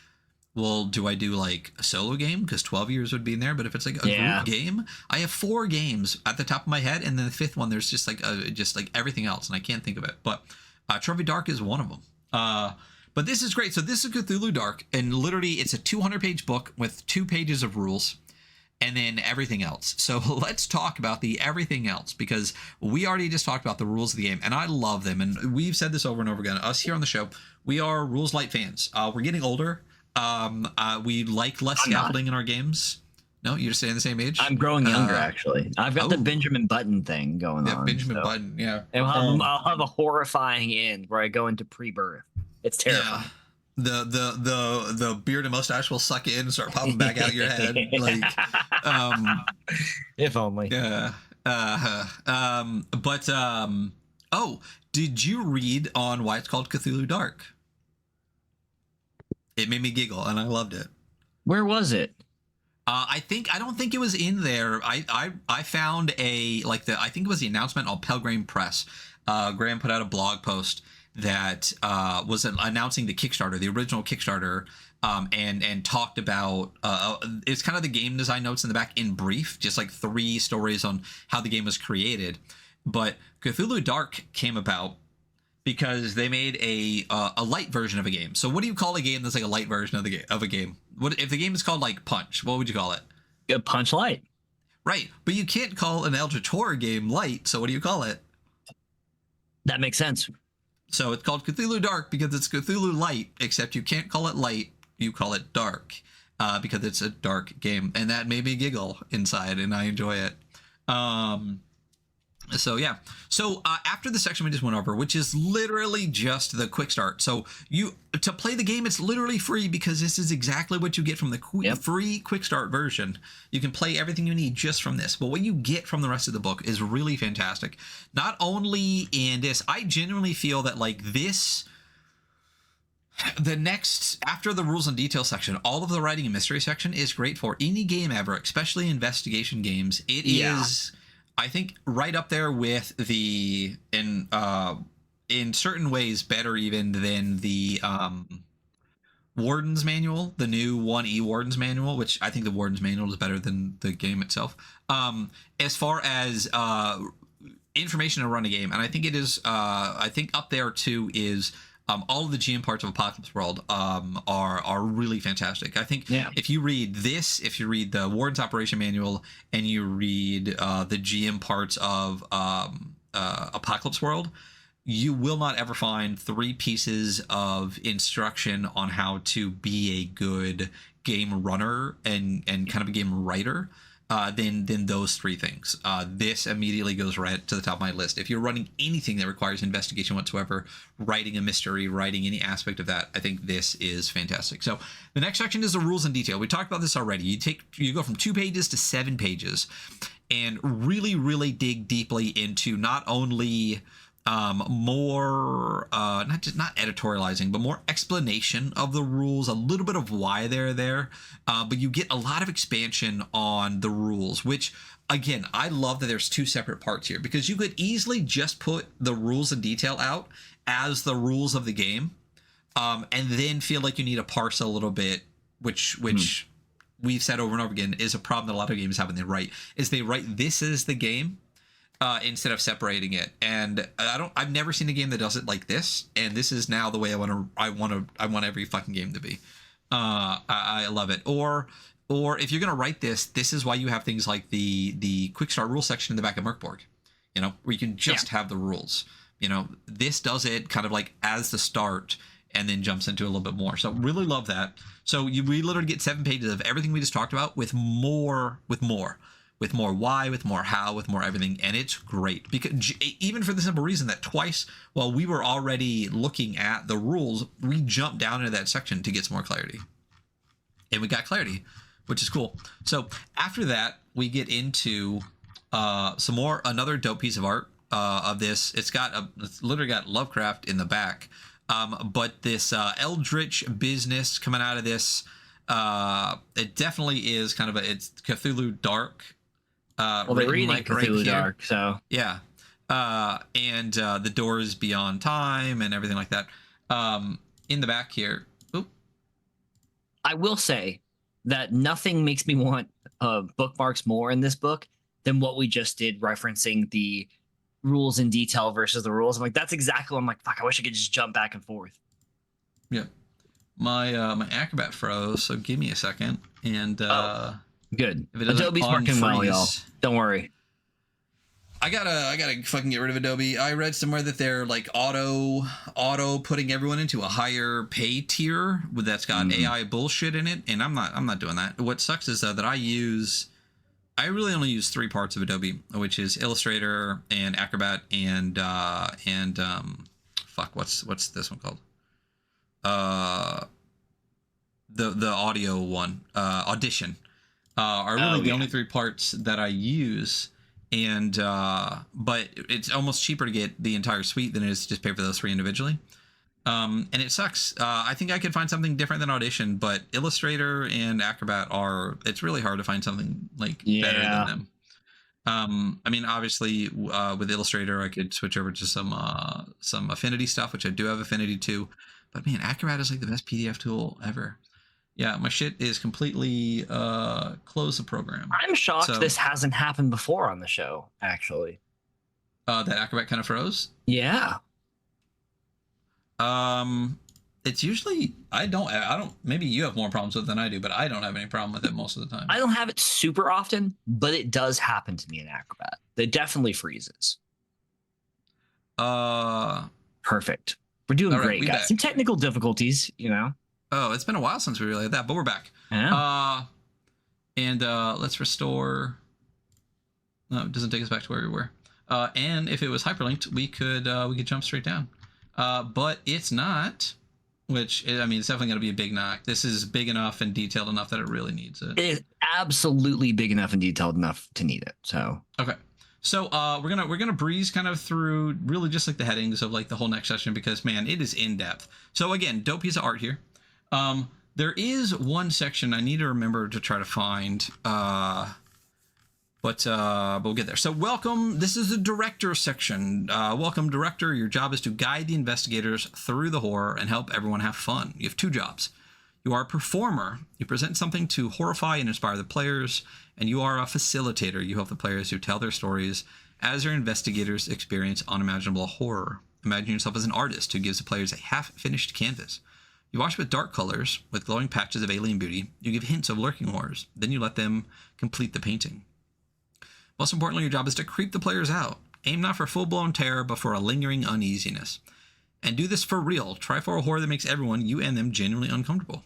well, do I do like a solo game? Because 12 years would be in there. But if it's like a group game, I have 4 games at the top of my head. And then the 5th one, there's just like everything else. And I can't think of it. But Trophy Dark is one of them. But this is great. So this is Cthulhu Dark. And literally it's a 200-page book with 2 pages of rules. and then everything else. So let's talk about the everything else, because we already just talked about the rules of the game, and I love them. And we've said this over and over again. Us here on the show, we are rules light fans. We're getting older. We like less scaffolding in our games. No, you're staying the same age?
I'm growing younger, actually. I've got the Benjamin Button thing going on.
Benjamin Button, yeah.
And I'll have a horrifying end where I go into pre-birth. It's terrifying.
Yeah. The beard and mustache will suck in and start popping back out your head. Like,
if only.
Yeah. Oh, did you read on why it's called CTHULHU Dark? It made me giggle, and I loved it.
Where was it?
I don't think it was in there. I found I think it was the announcement on Pelgrane Press. Graham put out a blog post that was announcing the Kickstarter, the original Kickstarter, and talked about it's kind of the game design notes in the back in brief, just like 3 stories on how the game was created. But CTHULHU Dark came about because they made a light version of a game. So what do you call a game that's like a light version of a game? What if the game is called like Punch? What would you call it?
A Punch Light.
Right, but you can't call an Eldritch Horror game light. So what do you call it?
That makes sense.
So it's called CTHULHU Dark because it's Cthulhu Light, except you can't call it light. You call it dark because it's a dark game, and that made me giggle inside, and I enjoy it. So yeah. So after the section we just went over, which is literally just the quick start. So to play the game, it's literally free because this is exactly what you get from the free quick start version. You can play everything you need just from this. But what you get from the rest of the book is really fantastic. Not only in this, I genuinely feel that like this, the next, after the rules and details section, all of the writing and mystery section is great for any game ever, especially investigation games. It is, I think, right up there with the in certain ways better even than the Warden's Manual, the new 1E Warden's Manual, which I think the Warden's Manual is better than the game itself. As far as information to run a game, and I think it is, I think up there too is all of the GM parts of Apocalypse World are really fantastic. I think if you read this, if you read the Warden's Operation Manual, and you read the GM parts of Apocalypse World, you will not ever find 3 pieces of instruction on how to be a good game runner and kind of a game writer than those 3 things. This immediately goes right to the top of my list. If you're running anything that requires investigation whatsoever, writing a mystery, writing any aspect of that, I think this is fantastic. So the next section is the rules in detail. We talked about this already. You go from 2 pages to 7 pages and really dig deeply into not only more not editorializing, but more explanation of the rules, a little bit of why they're there, but you get a lot of expansion on the rules, which again, I love that there's 2 separate parts here, because you could easily just put the rules in detail out as the rules of the game, and then feel like you need to parse a little bit, which we've said over and over again is a problem that a lot of games have when they write, is they write this is the game instead of separating it. And I've never seen a game that does it like this, and this is now the way I want every fucking game to be. I love it. Or if you're gonna write this is why you have things like the quick start rule section in the back of Merkborg, where you can just have the rules. This does it kind of like as the start and then jumps into a little bit more. So really love that. So we literally get 7 pages of everything we just talked about with more why, with more how, with more everything. And it's great, because even for the simple reason that twice while we were already looking at the rules, we jumped down into that section to get some more clarity, and we got clarity, which is cool. So after that, we get into another dope piece of art of this. It's literally got Lovecraft in the back, but this eldritch business coming out of this, it definitely is kind of it's CTHULHU Dark.
Well, they're reading like CTHULHU Dark, so
yeah, and the doors beyond time and everything like that. In the back here,
I will say that nothing makes me want bookmarks more in this book than what we just did, referencing the rules in detail versus the rules. I'm like, that's exactly what I'm like. Fuck, I wish I could just jump back and forth.
Yeah, my Acrobat froze, so give me a second, and
Good.
If it doesn't
Adobe's working well, y'all.
unfreeze.
Don't worry.
I gotta fucking get rid of Adobe. I read somewhere that they're like auto putting everyone into a higher pay tier that's got AI bullshit in it, and I'm not doing that. What sucks is that I really only use 3 parts of Adobe, which is Illustrator and Acrobat and what's this one called? The audio one, Audition, are really the only 3 parts that I use. And but it's almost cheaper to get the entire suite than it is to just pay for those 3 individually. And it sucks. I think I could find something different than Audition, but Illustrator and Acrobat it's really hard to find something like better than them. I mean, obviously with Illustrator, I could switch over to some Affinity stuff, which I do have Affinity to, but man, Acrobat is like the best PDF tool ever. Yeah, my shit is completely close the program.
I'm shocked this hasn't happened before on the show, actually.
That Acrobat kind of froze?
Yeah.
It's usually I don't maybe you have more problems with it than I do, but I don't have any problem with it most of the time.
I don't have it super often, but it does happen to me in Acrobat. It definitely freezes. Perfect. We're doing great, guys. Some technical difficulties, you know.
Oh, it's been a while since we really had that, but we're back.
Yeah.
And let's restore. No, it doesn't take us back to where we were. And if it was hyperlinked, we could jump straight down. But it's not, which I mean, it's definitely going to be a big knock. This is big enough and detailed enough that it really needs it.
It is absolutely big enough and detailed enough to need it. So
okay. So we're gonna breeze kind of through really just like the headings of like the whole next session because man, it is in depth. So again, dope piece of art here. There is one section I need to remember to try to find, but we'll get there. So welcome. This is the director section. Welcome, director. Your job is to guide the investigators through the horror and help everyone have fun. You have 2 jobs. You are a performer. You present something to horrify and inspire the players, and you are a facilitator. You help the players who tell their stories as their investigators experience unimaginable horror. Imagine yourself as an artist who gives the players a half-finished canvas. You wash with dark colors, with glowing patches of alien beauty. You give hints of lurking horrors. Then you let them complete the painting. Most importantly, your job is to creep the players out. Aim not for full-blown terror, but for a lingering uneasiness. And do this for real. Try for a horror that makes everyone, you and them, genuinely uncomfortable.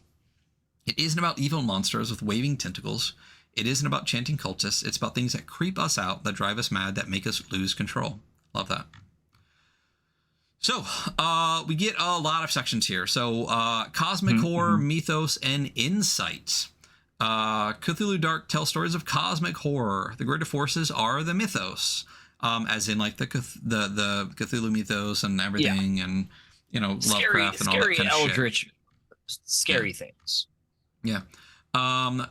It isn't about evil monsters with waving tentacles. It isn't about chanting cultists. It's about things that creep us out, that drive us mad, that make us lose control. Love that. So, we get a lot of sections here. So, cosmic horror, mythos, and insight. Cthulhu Dark tells stories of cosmic horror. The greater forces are the mythos, as in like the Cthulhu mythos and everything, and you know, Lovecraft and all that kind of
eldritch,
shit.
Scary things.
Yeah.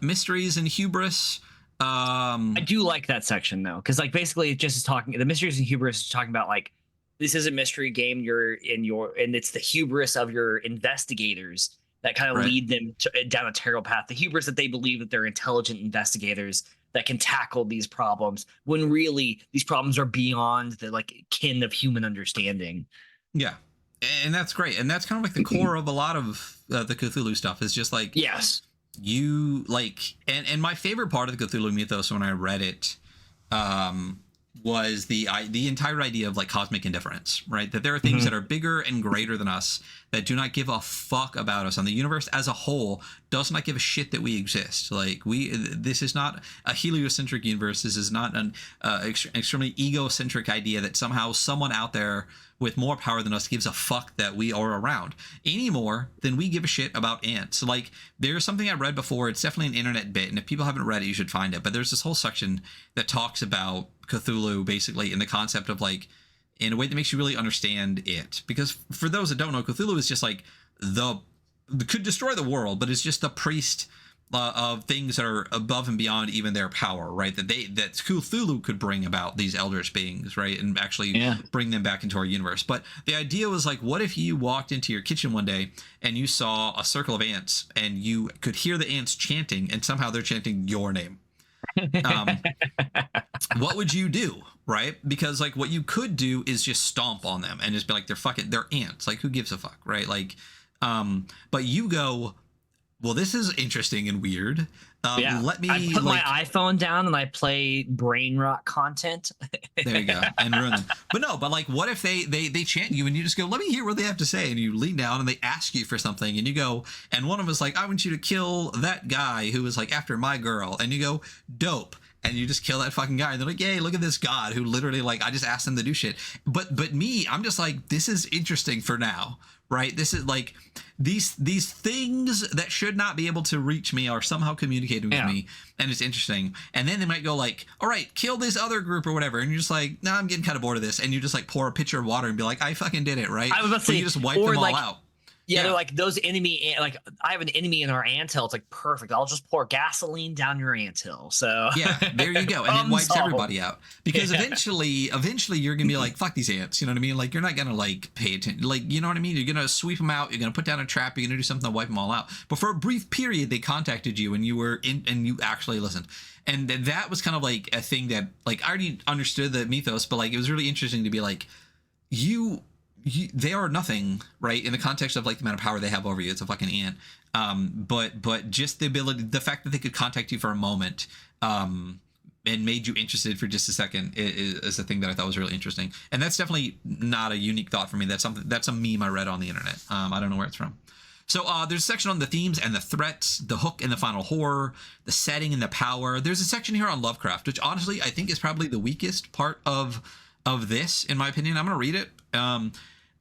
Mysteries and hubris.
I do like that section though, because like basically it just is talking. The mysteries and hubris is talking about like this is a mystery game. And it's the hubris of your investigators that kind of lead them down a terrible path. The hubris that they believe that they're intelligent investigators that can tackle these problems when really these problems are beyond the like kin of human understanding.
Yeah. And that's great. And that's kind of like the core of a lot of the Cthulhu stuff is just like,
yes,
you like, and my favorite part of the Cthulhu mythos when I read it, was the entire idea of like cosmic indifference, right? That there are things that are bigger and greater than us that do not give a fuck about us, and the universe as a whole does not give a shit that we exist. Like this is not a heliocentric universe. This is not an extremely egocentric idea that somehow someone out there with more power than us gives a fuck that we are around any more than we give a shit about ants. Like there's something I read before. It's definitely an internet bit, and if people haven't read it, you should find it. But there's this whole section that talks about Cthulhu basically in the concept of like in a way that makes you really understand it. Because for those that don't know, Cthulhu is just like could destroy the world, but it's just the priest of things that are above and beyond even their power, right? That Cthulhu could bring about these eldritch beings, right? And actually bring them back into our universe. But the idea was like, what if you walked into your kitchen one day and you saw a circle of ants and you could hear the ants chanting and somehow they're chanting your name? What would you do, right? Because like what you could do is just stomp on them and just be like, they're ants. Like who gives a fuck, right? Like, but you go, Well, this is interesting and weird.
Yeah,
Let me
I put my iPhone down and I play brain rot content.
There you go, and ruin them. But no, but like, what if they chant you and you just go, let me hear what they have to say, and you lean down and they ask you for something, and you go, and one of them is like, I want you to kill that guy who was like after my girl, and you go, dope. And you just kill that fucking guy. And they're like, yay, look at this god who literally, like, I just asked him to do shit. But me, I'm just like, this is interesting for now, right? This is like, these things that should not be able to reach me are somehow communicating with me. And it's interesting. And then they might go like, all right, kill this other group or whatever. And you're just like, nah, I'm getting kind of bored of this. And you just like pour a pitcher of water and be like, I fucking did it, right?
I was about to say,
you just wipe them all out.
Yeah, they're like those enemy. Like I have an enemy in our anthill. It's like perfect. I'll just pour gasoline down your anthill. So
yeah, there you go, and it wipes everybody out. Because eventually, you're gonna be like, fuck these ants. You know what I mean? Like you're not gonna like pay attention. Like you know what I mean? You're gonna sweep them out. You're gonna put down a trap. You're gonna do something to wipe them all out. But for a brief period, they contacted you, and you were in, and you actually listened. And that was kind of like a thing that like I already understood the mythos, but like it was really interesting to be like they are nothing, right? In the context of like the amount of power they have over you, it's a fucking ant. But just the ability, the fact that they could contact you for a moment, and made you interested for just a second is a thing that I thought was really interesting. And that's definitely not a unique thought for me. That's a meme I read on the internet. I don't know where it's from. So there's a section on the themes and the threats, the hook and the final horror, the setting and the power. There's a section here on Lovecraft, which honestly I think is probably the weakest part of this, in my opinion. I'm going to read it.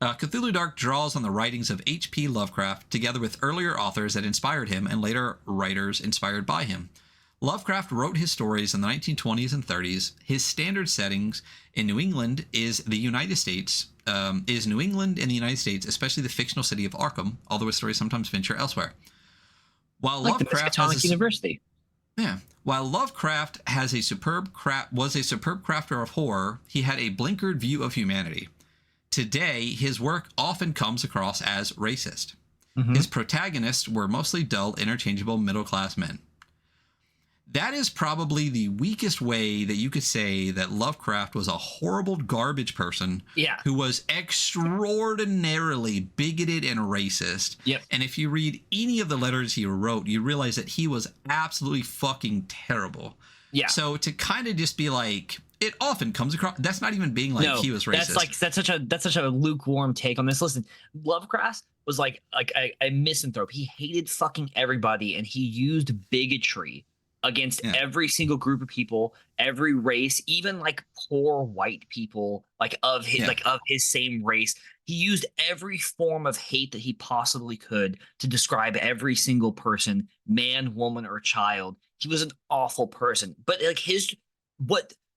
Cthulhu Dark draws on the writings of H.P. Lovecraft together with earlier authors that inspired him and later writers inspired by him. Lovecraft wrote his stories in the 1920s and 30s. His standard settings in New England is the United States, especially the fictional city of Arkham, although his stories sometimes venture elsewhere. While
like
Lovecraft
University.
Yeah. While Lovecraft was a superb crafter of horror, he had a blinkered view of humanity. Today, his work often comes across as racist. Mm-hmm. His protagonists were mostly dull, interchangeable middle-class men. That is probably the weakest way that you could say that Lovecraft was a horrible garbage person who was extraordinarily bigoted and racist.
Yep.
And if you read any of the letters he wrote, you realize that he was absolutely fucking terrible. Yeah. So to kind of just be like, it often comes across, that's not even being like he was racist.
That's such a lukewarm take on this. Listen, Lovecraft was like a misanthrope. He hated fucking everybody, and he used bigotry against every single group of people, every race, even like poor white people, like of his same race. He used every form of hate that he possibly could to describe every single person, man, woman, or child. He was an awful person. But like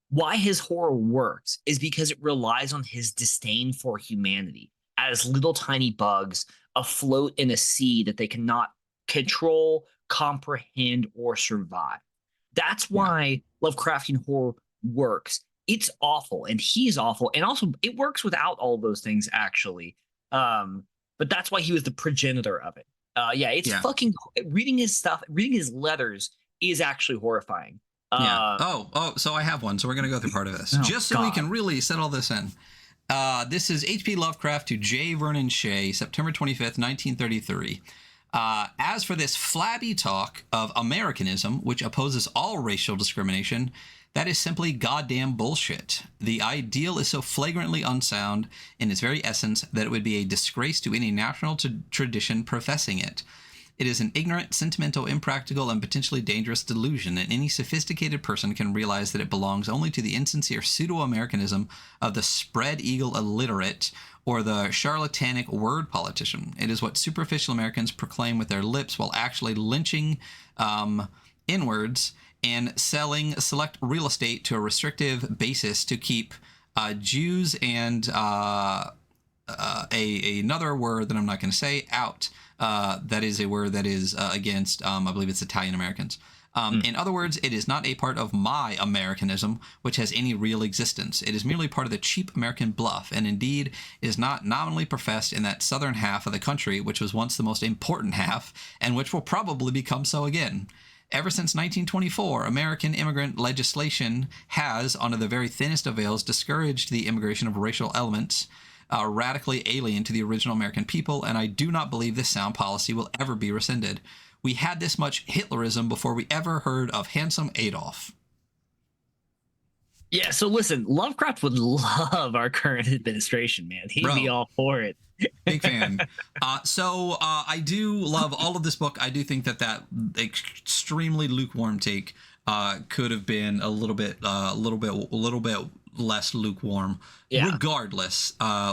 why his horror works is because it relies on his disdain for humanity as little tiny bugs afloat in a sea that they cannot control, comprehend, or survive. That's why Lovecraftian horror works. It's awful, and he's awful, and also it works without all those things, actually. But that's why he was the progenitor of it. Fucking reading his stuff, reading his letters is actually horrifying.
So I have one. So we're going to go through part of this just so we can really set all this in. This is H.P. Lovecraft to J. Vernon Shea, September 25th, 1933. As for this flabby talk of Americanism, which opposes all racial discrimination, that is simply goddamn bullshit. The ideal is so flagrantly unsound in its very essence that it would be a disgrace to any national tradition professing it. It is an ignorant, sentimental, impractical, and potentially dangerous delusion, and any sophisticated person can realize that it belongs only to the insincere pseudo-Americanism of the spread-eagle illiterate or the charlatanic word politician. It is what superficial Americans proclaim with their lips while actually lynching inwards and selling select real estate to a restrictive basis to keep Jews and another word that I'm not going to say out. That is a word that is against, I believe it's Italian Americans. In other words, it is not a part of my Americanism, which has any real existence. It is merely part of the cheap American bluff, and indeed is not nominally professed in that southern half of the country, which was once the most important half, and which will probably become so again. Ever since 1924, American immigrant legislation has, under the very thinnest of veils, discouraged the immigration of racial elements radically alien to the original American people, and I do not believe this sound policy will ever be rescinded. We had this much Hitlerism before we ever heard of handsome Adolf.
Yeah, so listen, Lovecraft would love our current administration, man. He'd be all for it.
Big fan. So I do love all of this book. I do think that extremely lukewarm take could have been a little bit less lukewarm. Yeah. Regardless,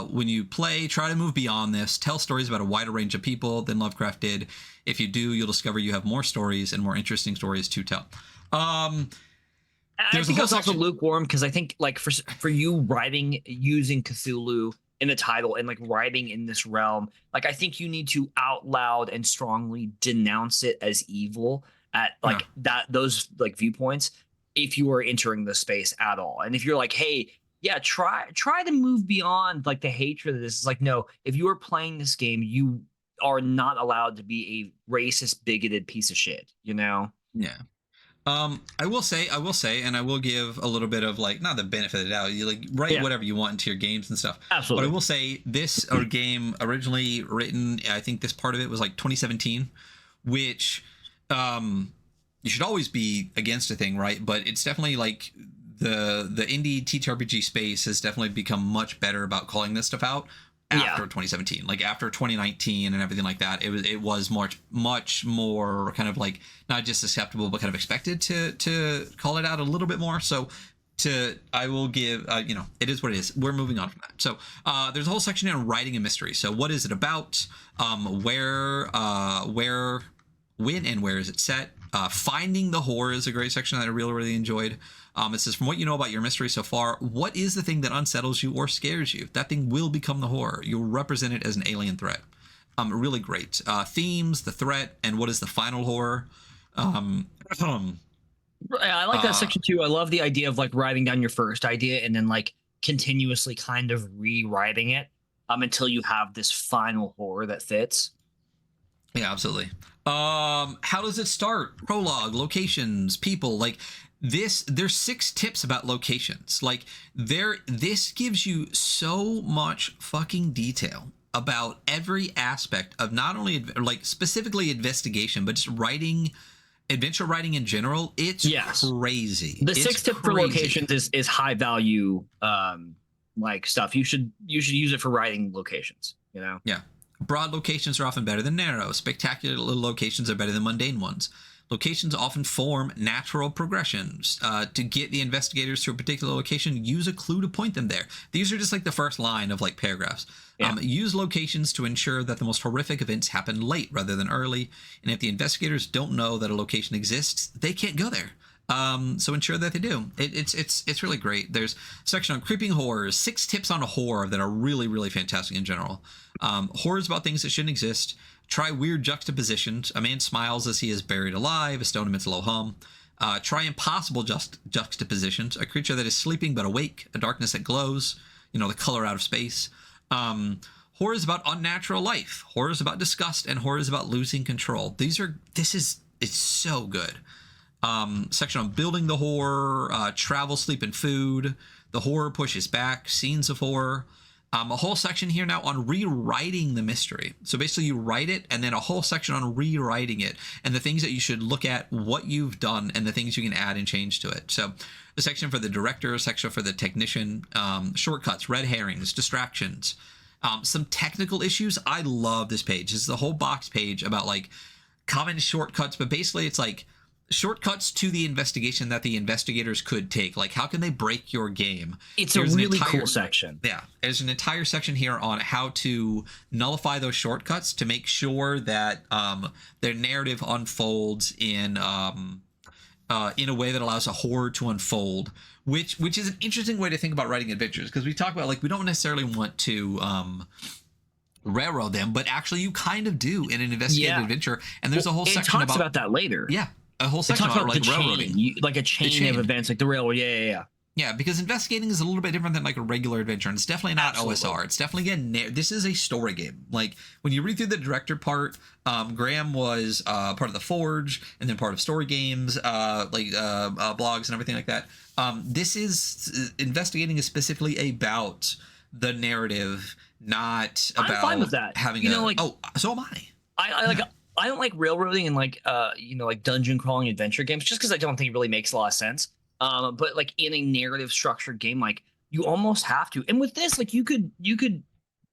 when you play, try to move beyond this. Tell stories about a wider range of people than Lovecraft did. If you do, you'll discover you have more stories and more interesting stories to tell.
I think it's also lukewarm because I think like for you writing using Cthulhu in the title and like writing in this realm, like I think you need to out loud and strongly denounce it as evil at like those like viewpoints if you are entering the space at all. And if you're like, hey, yeah, try to move beyond like the hatred of this. It's like, no, if you are playing this game, you are not allowed to be a racist, bigoted piece of shit, you know?
Yeah. I will say, and I will give a little bit of like, not the benefit of the doubt. You like write whatever you want into your games and stuff.
Absolutely.
But I will say this game originally written, I think this part of it was like 2017, which you should always be against a thing, right? But it's definitely like the indie TTRPG space has definitely become much better about calling this stuff out after 2017, like after 2019 and everything like that. It was much more kind of like not just acceptable but kind of expected to call it out a little bit more. So I will give it is what it is. We're moving on from that. So there's a whole section in writing a mystery. So what is it about? Where when and where is it set? Finding the horror is a great section that I really enjoyed. It says, from what you know about your mystery so far, what is the thing that unsettles you or scares you? That thing will become the horror. You'll represent it as an alien threat. Really great. Themes, the threat, and what is the final horror. I
like that section too. I love the idea of like writing down your first idea and then like continuously kind of rewriting it until you have this final horror that fits.
Yeah, absolutely. How does it start? Prologue, locations, people, like this. There's 6 tips about locations. Like this gives you so much fucking detail about every aspect of not only like specifically investigation, but just adventure writing in general. It's crazy.
The 6 tip for locations is high value like stuff. You should use it for writing locations, you know?
Yeah. Broad locations are often better than narrow. Spectacular locations are better than mundane ones. Locations often form natural progressions. To get the investigators to a particular location, use a clue to point them there. These are just like the first line of like paragraphs. Yeah. Use locations to ensure that the most horrific events happen late rather than early. And if the investigators don't know that a location exists, they can't go there. So ensure that they do. It's really great. There's a section on creeping horrors, 6 tips on a horror that are really fantastic in general. Horrors about things that shouldn't exist. Try weird juxtapositions. A man smiles as he is buried alive. A stone emits a low hum. Try impossible juxtapositions. A creature that is sleeping but awake. A darkness that glows. The color out of space. Horrors about unnatural life. Horrors about disgust, and horrors about losing control. It's so good. Section on building the horror, travel, sleep, and food. The horror pushes back. Scenes of horror. A whole section here now on rewriting the mystery. So basically you write it and then a whole section on rewriting it and the things that you should look at, what you've done, and the things you can add and change to it. So a section for the director, a section for the technician, shortcuts, red herrings, distractions, some technical issues. I love this page. This is the whole box page about like common shortcuts, but basically it's like shortcuts to the investigation that the investigators could take. Like, how can they break your game?
It's a really cool section.
Yeah, there's an entire section here on how to nullify those shortcuts to make sure that their narrative unfolds in a way that allows a horror to unfold, which is an interesting way to think about writing adventures, because we talk about like we don't necessarily want to railroad them, but actually you kind of do in an investigative adventure. And there's a whole section
about that later.
Yeah. A whole section about like railroading,
like a chain of events, like the railroad. Yeah,
because investigating is a little bit different than like a regular adventure, and it's definitely not OSR. It's definitely this is a story game. Like when you read through the director part, Graham was part of the Forge, and then part of story games, blogs and everything like that. This is investigating is specifically about the narrative, not about
I'm fine with that.
having so am I.
I don't like railroading and like like dungeon crawling adventure games just because I don't think it really makes a lot of sense. But like in a narrative structured game, like you almost have to. And with this, like you could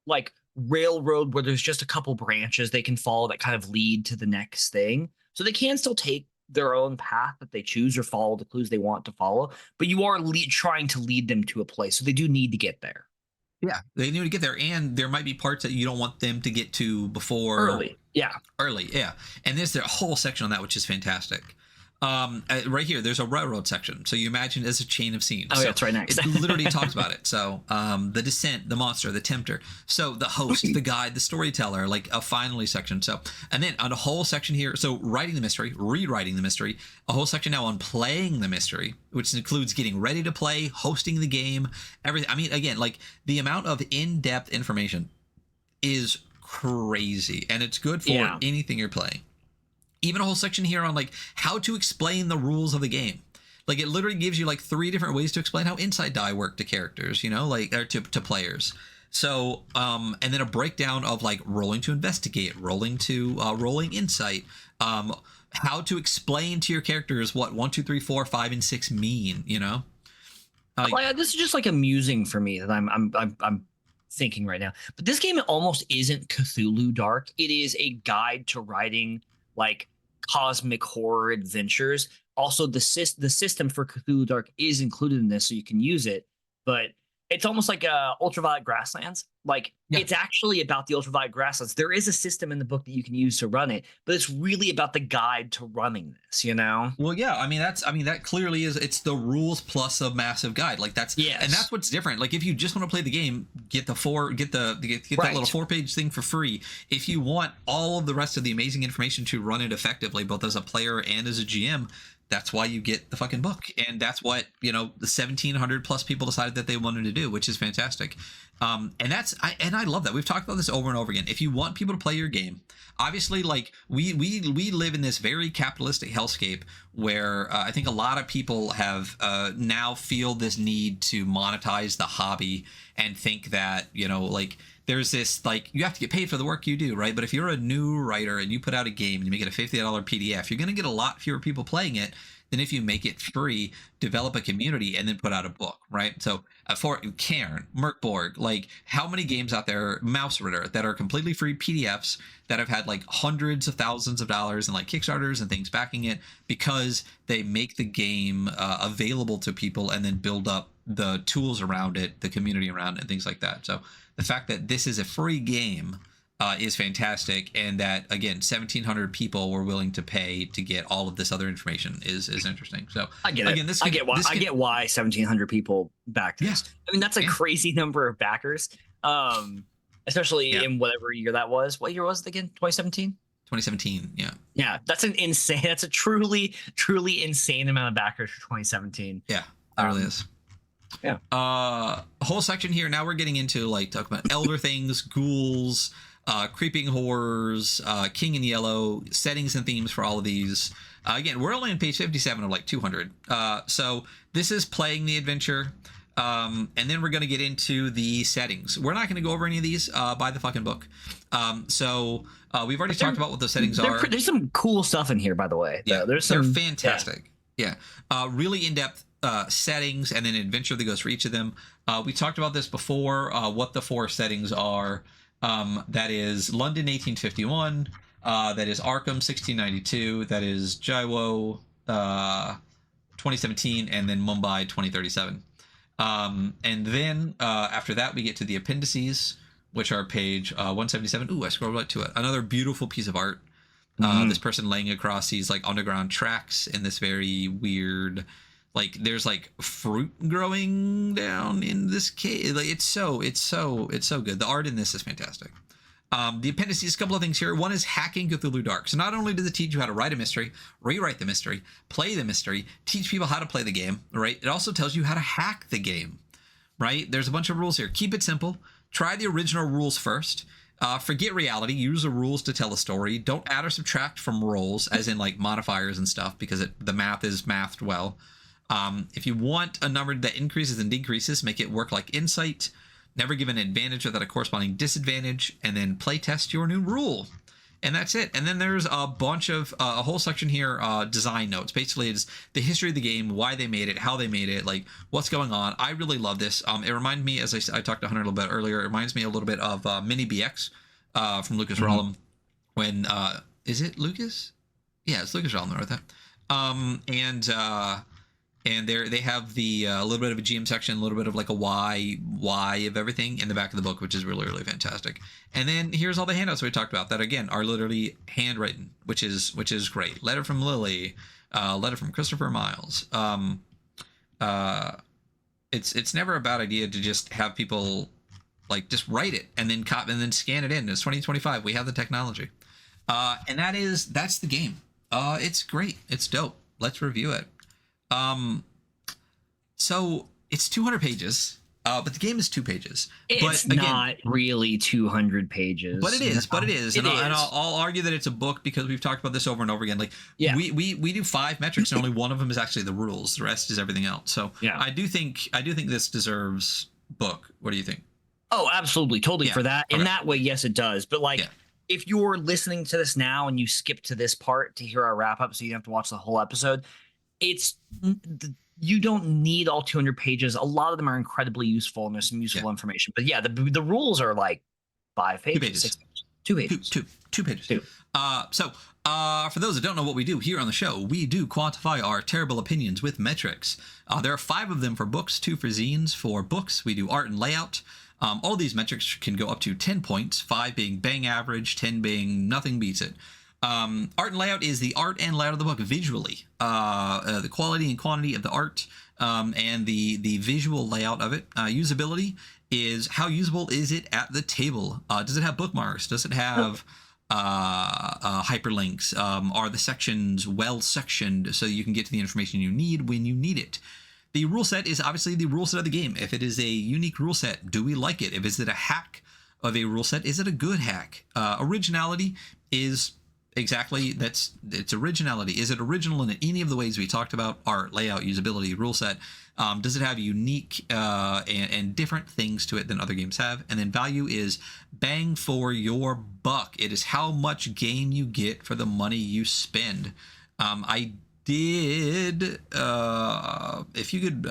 like railroad where there's just a couple branches they can follow that kind of lead to the next thing. So they can still take their own path that they choose or follow the clues they want to follow, but you are trying to lead them to a place. So they do need to get there.
Yeah, they need to get there, and there might be parts that you don't want them to get to before
early. Yeah,
and there's a whole section on that, which is fantastic. Right here, there's a railroad section. So you imagine it's a chain of scenes.
Oh,
so
yeah, it's right next.
It literally talks about it. So the descent, the monster, the tempter. So the host, the guide, the storyteller, like a finally section. So, and then on a whole section here. So writing the mystery, rewriting the mystery, a whole section now on playing the mystery, which includes getting ready to play, hosting the game, everything. I mean, again, like the amount of in-depth information is crazy, and it's good for anything you're playing. Even a whole section here on like how to explain the rules of the game. Like it literally gives you like 3 different ways to explain how inside die work to characters, like or to players. So and then a breakdown of like rolling to investigate, rolling insight, how to explain to your characters what 1, 2, 3, 4, 5, and 6 mean.
This is just like amusing for me that I'm thinking right now. But this game almost isn't Cthulhu Dark. It is a guide to writing like cosmic horror adventures. Also, the system for Cthulhu Dark is included in this, so you can use it. But it's almost like Ultraviolet Grasslands. Like it's actually about the Ultraviolet Grasslands. There is a system in the book that you can use to run it, but it's really about the guide to running this.
Well, yeah. I mean, that clearly is. It's the rules plus a massive guide. Like and that's what's different. Like if you just want to play the game, get that little 4-page thing for free. If you want all of the rest of the amazing information to run it effectively, both as a player and as a GM, that's why you get the fucking book. And that's what, the 1,700 plus people decided that they wanted to do, which is fantastic. And I love that. We've talked about this over and over again. If you want people to play your game, obviously, like we live in this very capitalistic hellscape where I think a lot of people have now feel this need to monetize the hobby and think that, like there's this, like, you have to get paid for the work you do, right? But if you're a new writer and you put out a game and you make it a $50 PDF, you're going to get a lot fewer people playing it than if you make it free, develop a community, and then put out a book, right? So for Cairn, Merkborg, like how many games out there, Mouse Ritter, that are completely free PDFs that have had like hundreds of thousands of dollars and like Kickstarters and things backing it because they make the game available to people and then build up the tools around it, the community around it, and things like that. So the fact that this is a free game is fantastic, and that again 1,700 people were willing to pay to get all of this other information is interesting. So
I get it. Again, I get why 1,700 people backed this. I mean, that's a crazy number of backers, especially in whatever year that was. What year was it again? 2017.
2017.
Yeah, that's an insane. That's a truly insane amount of backers for 2017.
Yeah, that really is.
Yeah.
A whole section here. Now we're getting into like talking about elder things, ghouls, creeping horrors, King in Yellow, settings and themes for all of these. Again, we're only on page 57 of like 200. So this is playing the adventure. And then we're going to get into the settings. We're not going to go over any of these. Buy the fucking book. So we've already talked about what the settings are.
There's some cool stuff in here, by the way.
Yeah,
they're
fantastic. Yeah. Really in-depth settings and then adventure that goes for each of them. We talked about this before, what the 4 settings are. That is London 1851, that is Arkham 1692, that is Jaiwo 2017, and then Mumbai 2037. And then after that we get to the appendices, which are page 177. Ooh, I scrolled right to it. Another beautiful piece of art. This person laying across these like underground tracks in this very weird, like there's like fruit growing down in this cave. Like it's so good. The art in this is fantastic. The appendices, a couple of things here. One is hacking Cthulhu Dark. So not only does it teach you how to write a mystery, rewrite the mystery, play the mystery, teach people how to play the game, right? It also tells you how to hack the game, right? There's a bunch of rules here. Keep it simple. Try the original rules first. Forget reality. Use the rules to tell a story. Don't add or subtract from rolls, as in like modifiers and stuff, because the math is mathed well. If you want a number that increases and decreases, make it work like insight. never give an advantage without a corresponding disadvantage, and then play test your new rule. And that's it. And then there's a bunch of a whole section here, design notes. Basically, it's the history of the game, why they made it, how they made it, like what's going on. I really love this. It reminded me, as I talked to Hunter a little bit earlier, it reminds me a little bit of Mini BX from Lucas Rollum. When is it Lucas? Yeah, it's Lucas Rollum that wrote that. And they have the a little bit of a GM section, a little bit of like a why of everything in the back of the book, which is really, really fantastic. And then here's all the handouts we talked about that again are literally handwritten, which is great. Letter from Lily, letter from Christopher Miles. It's never a bad idea to just have people like just write it and then scan it in. It's 2025. We have the technology, and that's the game. It's great. It's dope. Let's review it. So it's 200 pages, but the game is 2 pages.
It's
but again,
not really 200 pages.
But it is. And I'll argue that it's a book because we've talked about this over and over again. Like we do 5 metrics and only one of them is actually the rules. The rest is everything else. So yeah. I do think this deserves book. What do you think?
Oh, absolutely. Totally for that. In that way, yes, it does. But like, if you're listening to this now and you skip to this part to hear our wrap up, so you don't have to watch the whole episode, you don't need all 200 pages. A lot of them are incredibly useful and there's some useful information. But yeah, the rules are like 5 pages, 6 pages, 2 pages.
Two pages. So for those that don't know what we do here on the show, we do quantify our terrible opinions with metrics. There are 5 of them for books, 2 for zines. For books, we do art and layout. All these metrics can go up to 10 points, 5 being bang average, 10 being nothing beats it. Art and layout is the art and layout of the book visually, the quality and quantity of the art, and the visual layout of it. Usability is how usable is it at the table? Does it have bookmarks? Does it have hyperlinks? Are the sections well sectioned so you can get to the information you need when you need it? The rule set is obviously the rule set of the game. If it is a unique rule set, do we like it? If is it a hack of a rule set, is it a good hack? Originality is exactly its originality. Is it original in any of the ways we talked about? Art, layout, usability, rule set. Does it have unique and different things to it than other games have? And then value is bang for your buck. It is how much game you get for the money you spend. I did if you could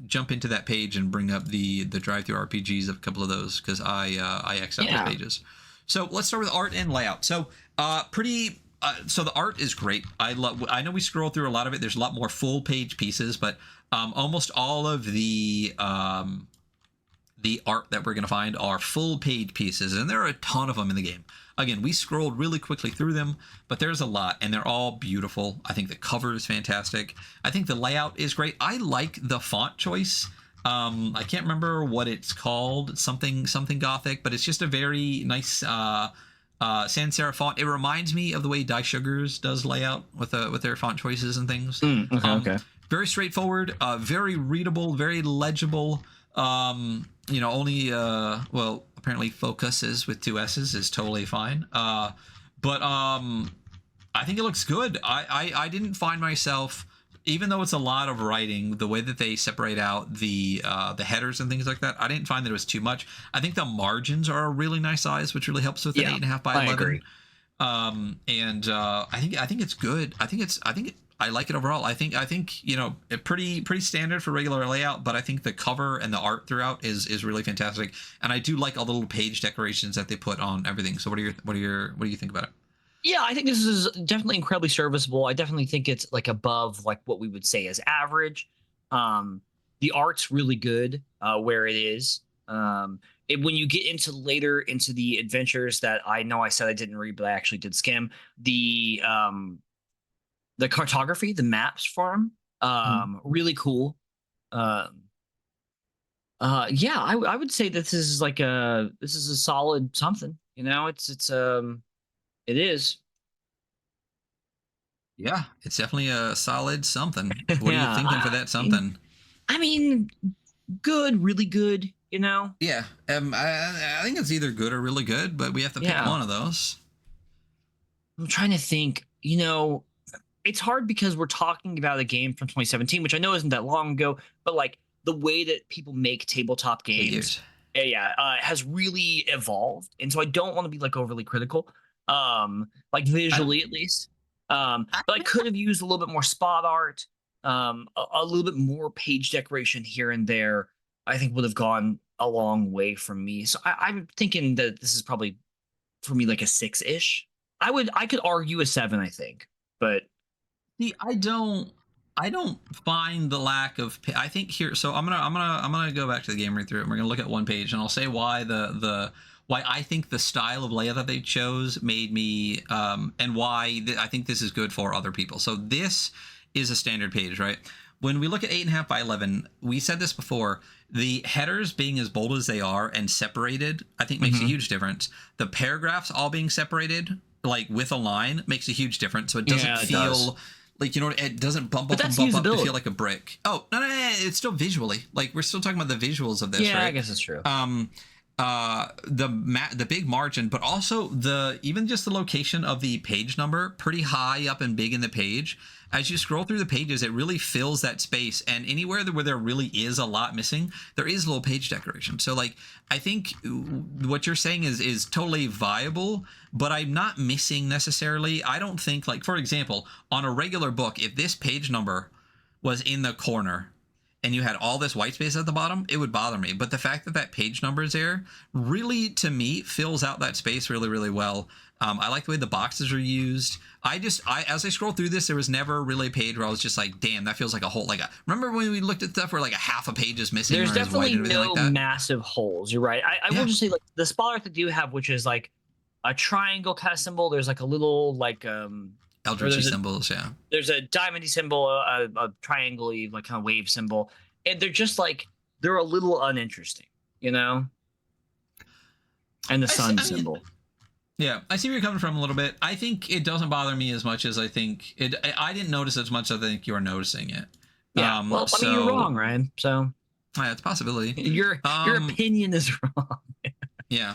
jump into that page and bring up the drive-through RPGs of a couple of those, because I X'd out those pages. So let's start with art and layout. So so the art is great. I know we scroll through a lot of it. There's a lot more full page pieces, but almost all of the art that we're going to find are full page pieces, and there are a ton of them in the game. Again, we scrolled really quickly through them, but there's a lot, and they're all beautiful. I think the cover is fantastic. I think the layout is great. I like the font choice. I can't remember what it's called. It's something Gothic, but it's just a very nice sans serif font. It reminds me of the way Die Sugars does layout with their font choices and things.
Okay.
Very straightforward, very readable, very legible. Only apparently focuses with 2 S's is totally fine. But I think it looks good. I didn't find myself, even though it's a lot of writing, the way that they separate out the headers and things like that, I didn't find that it was too much. I think the margins are a really nice size, which really helps with an 8.5 by 11.
I agree.
I think it's good. I like it overall. I think pretty standard for regular layout, but I think the cover and the art throughout is really fantastic. And I do like all the little page decorations that they put on everything. So what do you think about it?
Yeah, I think this is definitely incredibly serviceable. I definitely think it's like above like what we would say is average. The art's really good where it is. When you get into later into the adventures that I know I said I didn't read, but I actually did skim, the cartography, the maps for them, really cool. I would say that this is a solid something. It is.
Yeah, it's definitely a solid something. What are you thinking for that something?
I mean, good, really good,
Yeah, I think it's either good or really good, but we have to pick one of those.
I'm trying to think, it's hard because we're talking about a game from 2017, which I know isn't that long ago, but like the way that people make tabletop games has really evolved, and so I don't want to be like overly critical, like visually at least. But I could have used a little bit more spot art, a little bit more page decoration here and there. I think would have gone a long way for me. So I'm thinking that this is probably for me like a 6-ish. I could argue a 7, I think, but
see, I don't find the lack of I think here, so I'm gonna go back to the game right through it, and we're gonna look at one page, and I'll say why why I think the style of layout that they chose made me and why I think this is good for other people. So this is a standard page, right? When we look at 8.5 by 11, we said this before, the headers being as bold as they are and separated, I think makes a huge difference. The paragraphs all being separated, like with a line, makes a huge difference. So it doesn't feel like, you know, it doesn't bump up and bump up to feel like a brick. Oh, no, it's still visually. Like, we're still talking about the visuals of this, right?
Yeah, I guess it's true.
The big margin, but also even just the location of the page number, pretty high up and big in the page. As you scroll through the pages, it really fills that space, and anywhere where there really is a lot missing, there is a little page decoration. So like, I think what you're saying is totally viable, but I'm not missing necessarily. I don't think, like, for example, on a regular book, if this page number was in the corner and you had all this white space at the bottom, it would bother me. But the fact that that page number is there really, to me, fills out that space really, really well. I like the way the boxes are used. As I scroll through this, there was never really a page where I was just like, damn, that feels like a whole, remember when we looked at stuff where like a half a page is missing?
There's definitely no massive holes. You're right. I will just say, like, the spot art that you have, which is like a triangle kind of symbol. There's like a little like
Eldritch symbols, yeah.
There's a diamondy symbol, a triangle-y, like kind of wave symbol, and they're just like, they're a little uninteresting, you know. And the sun symbol.
Yeah, I see where you're coming from a little bit. I think it doesn't bother me as much as I think it. I didn't notice as much as I think you're noticing it.
Yeah, well, I mean, you're wrong, Ryan. So
yeah, it's a possibility.
Your opinion is wrong.
Yeah.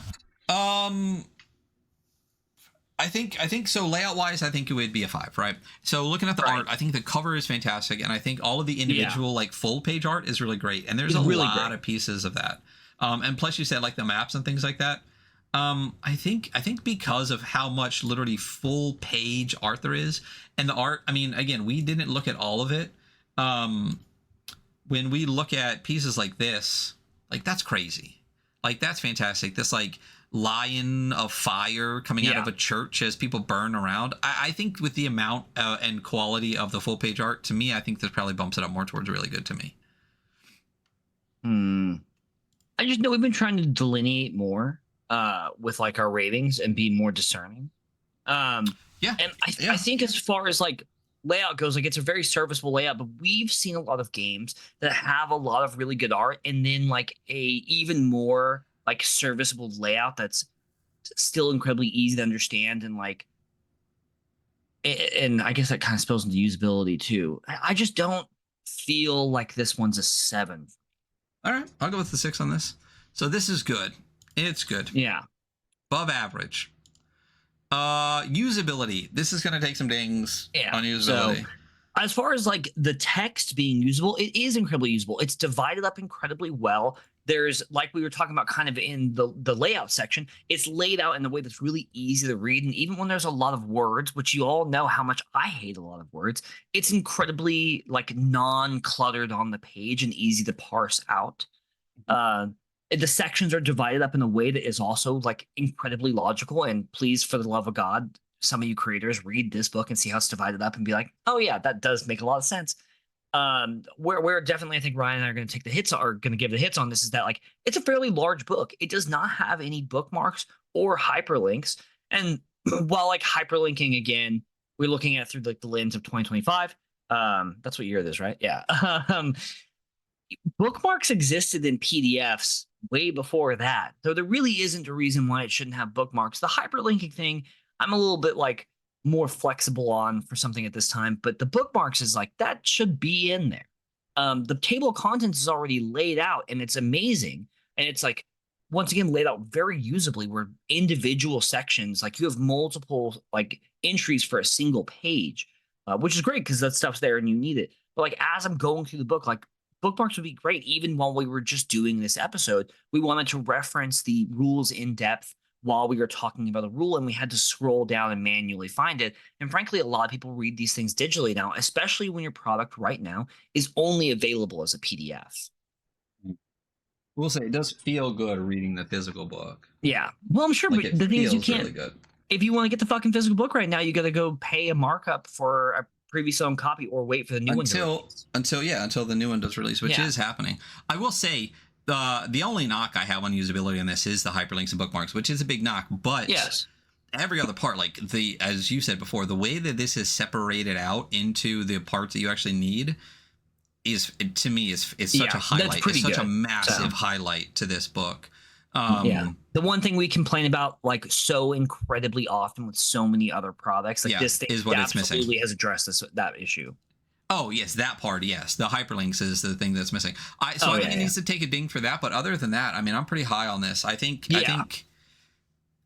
I think so. Layout wise, I think it would be a 5, right? So looking at the art, I think the cover is fantastic, and I think all of the individual like full page art is really great. And there's a lot of pieces of that. And plus, you said like the maps and things like that. I think because of how much literally full page art there is, and the art, I mean, again, we didn't look at all of it. When we look at pieces like this, like, that's crazy. Like, that's fantastic. This like lion of fire coming out of a church as people burn around. I think with the amount and quality of the full page art, to me, I think this probably bumps it up more towards really good to me.
I just know we've been trying to delineate more with like our ratings and be more discerning. And I think as far as like layout goes, like, it's a very serviceable layout, but we've seen a lot of games that have a lot of really good art and then like a even more like serviceable layout that's still incredibly easy to understand, and like, and I guess that kind of spills into usability too. I just don't feel like this one's a 7.
All right, I'll go with the 6 on this. So this is good. It's good.
Yeah.
Above average. Usability. This is going to take some dings on usability.
So, as far as like the text being usable, it is incredibly usable. It's divided up incredibly well. There's, like we were talking about kind of in the layout section, it's laid out in a way that's really easy to read. And even when there's a lot of words, which you all know how much I hate a lot of words, it's incredibly like non-cluttered on the page and easy to parse out. The sections are divided up in a way that is also like incredibly logical. And please, for the love of God, some of you creators, read this book and see how it's divided up and be like, oh yeah, that does make a lot of sense. Where definitely I think Ryan and I are going to take the hits, are going to give the hits on this, is that like, it's a fairly large book. It does not have any bookmarks or hyperlinks. And while like hyperlinking, again, we're looking at through like the lens of 2025. That's what year it is, right? Yeah. Bookmarks existed in PDFs way before that, though there really isn't a reason why it shouldn't have bookmarks. The hyperlinking thing, I'm a little bit like more flexible on for something at this time, but the bookmarks is like, that should be in there. The table of contents is already laid out and it's amazing. And it's like, once again, laid out very usably, where individual sections, like you have multiple like entries for a single page, which is great because that stuff's there and you need it. But like, as I'm going through the book, like, bookmarks would be great. Even while we were just doing this episode, we wanted to reference the rules in depth while we were talking about the rule, and we had to scroll down and manually find it. And frankly, a lot of people read these things digitally now, especially when your product right now is only available as a PDF.
We'll say it does feel good reading the physical book.
Yeah. Well, I'm sure,
Like,
but the thing is, you can't.
Really good.
If you want to get the fucking physical book right now, you got to go pay a markup for a previous owned copy or wait for the new one to release.
Until the new one does release, which is happening. I will say the only knock I have on usability on this is the hyperlinks and bookmarks, which is a big knock. But every other part, like as you said before, the way that this is separated out into the parts that you actually need is, to me, is such a highlight. It's such a massive highlight to this book.
The one thing we complain about like so incredibly often with so many other products, like this thing
is what
absolutely has addressed that issue.
Oh yes, that part, yes. The hyperlinks is the thing that's missing. I think it needs to take a ding for that, but other than that, I mean, I'm pretty high on this. I think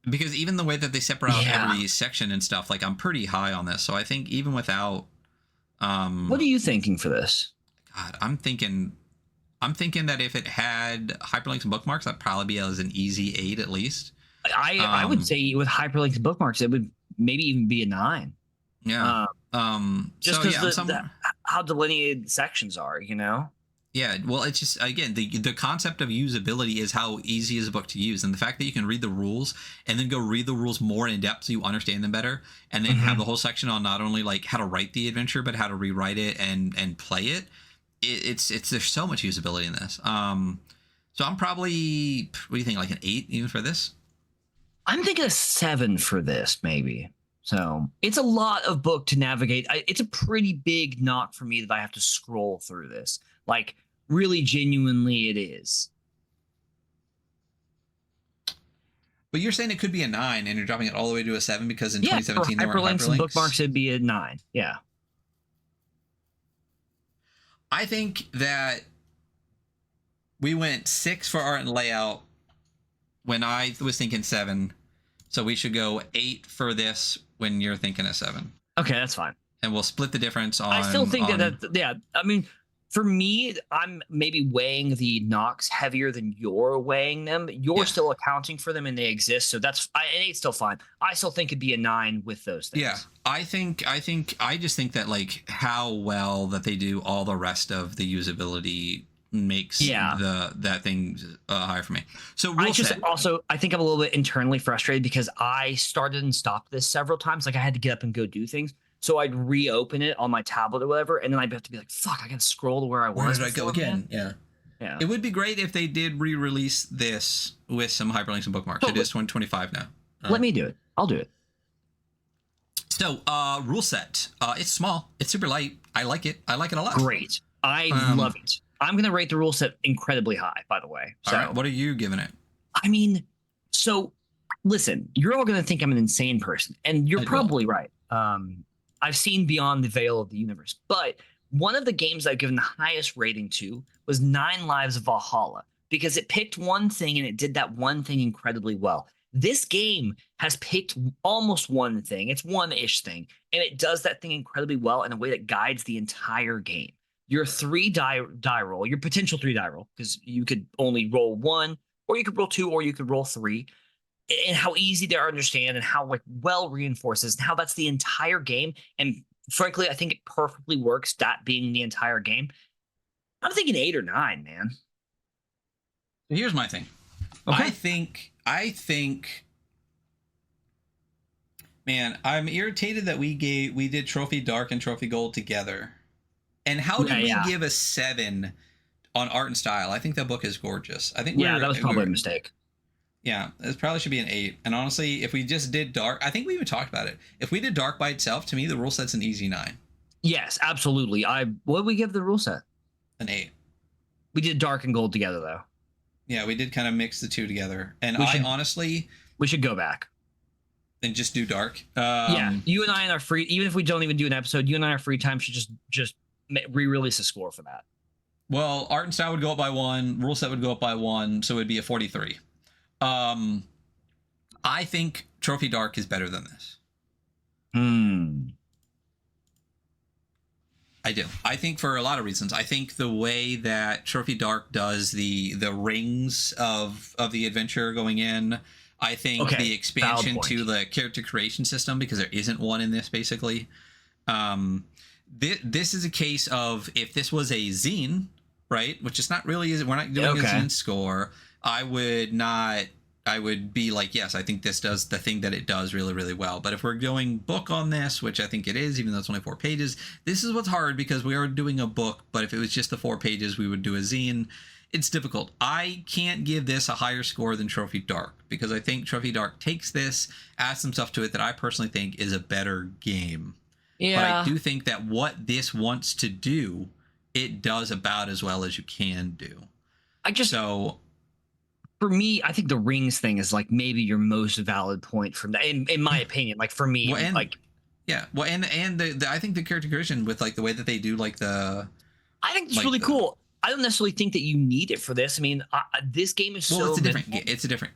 because even the way that they separate out every section and stuff, like I'm pretty high on this. So I think even without
what are you thinking for this?
God, I'm thinking that if it had hyperlinks and bookmarks, that'd probably be as an easy 8 at least.
I would say with hyperlinks and bookmarks, it would maybe even be a 9.
Yeah.
Just because how delineated sections are, you know?
Yeah. Well, it's just, again, the concept of usability is how easy is a book to use. And the fact that you can read the rules and then go read the rules more in depth so you understand them better. And then have the whole section on not only like how to write the adventure, but how to rewrite it and play it. It's there's so much usability in this. So I'm probably, what do you think, like an 8 even for this?
I'm thinking a 7 for this, maybe. So it's a lot of book to navigate. It's a pretty big knock for me that I have to scroll through this. Like, really, genuinely, it is.
But you're saying it could be a 9, and you're dropping it all the way to a 7 because in 2017 there were hyperlinks
and bookmarks, it'd be a 9. Yeah.
I think that we went 6 for art and layout when I was thinking 7. So we should go 8 for this when you're thinking a 7.
Okay, that's fine.
And we'll split the difference on...
I still think I mean, for me, I'm maybe weighing the knocks heavier than you're weighing them. You're still accounting for them and they exist. So and 8's still fine. I still think it'd be a 9 with those things.
Yeah, I just think that like how well that they do all the rest of the usability makes that thing higher for me. So
I think I'm a little bit internally frustrated because I started and stopped this several times. Like I had to get up and go do things. So I'd reopen it on my tablet or whatever, and then I'd have to be like, fuck, I gotta scroll to where I was.
Where did I go again? Yeah. It would be great if they did re-release this with some hyperlinks and bookmarks. It is 2025 now.
Let me do it. I'll do it.
So, rule set. It's small. It's super light. I like it. I like it a lot.
Great. I love it. I'm going to rate the rule set incredibly high, by the way. So,
all right. What are you giving it?
I mean, so listen, you're all going to think I'm an insane person, and you're probably right. I've seen beyond the veil of the universe, but one of the games I've given the highest rating to was 9 Lives of Valhalla because it picked one thing and it did that one thing incredibly well. This game has picked almost one thing. It's one-ish thing, and it does that thing incredibly well in a way that guides the entire game. Your 3 die roll, your potential 3 die roll, because you could only roll 1, or you could roll 2, or you could roll 3, and how easy they are to understand and how like well reinforces and how that's the entire game. And frankly, I think it perfectly works, that being the entire game. I'm thinking 8 or 9, man.
Here's my thing. Okay. I think, man, I'm irritated that we did Trophy Dark and Trophy Gold together. And how did we give a 7 on art and style? I think that book is gorgeous. I think
that was probably a mistake.
Yeah, it probably should be an 8. And honestly, if we just did Dark, I think we even talked about it. If we did Dark by itself, to me, the rule set's an easy 9.
Yes, absolutely. What did we give the rule set?
An 8.
We did Dark and Gold together, though.
Yeah, we did kind of mix the two together. And honestly...
We should go back.
And just do Dark.
You and I in our free... Even if we don't even do an episode, you and I in our free time should just re-release a score for that.
Well, art and style would go up by 1. Rule set would go up by 1. So it would be a 43. I think Trophy Dark is better than this. I do. I think for a lot of reasons. I think the way that Trophy Dark does the rings of the adventure going in. I think the expansion to the character creation system, because there isn't one in this basically. This is a case of, if this was a zine, right? Which is not really. We're not doing a zine score. I would be like, yes, I think this does the thing that it does really, really well. But if we're going book on this, which I think it is, even though it's only 4 pages, this is what's hard, because we are doing a book. But if it was just the 4 pages, we would do a zine. It's difficult. I can't give this a higher score than Trophy Dark, because I think Trophy Dark takes this, adds some stuff to it that I personally think is a better game. Yeah. But I do think that what this wants to do, it does about as well as you can do.
For me, I think the rings thing is like maybe your most valid point from that, in my opinion. Like for me,
I think the character creation with like the way that they do like the.
I think it's really cool. I don't necessarily think that you need it for this. I mean, this game is so.
It's a different game.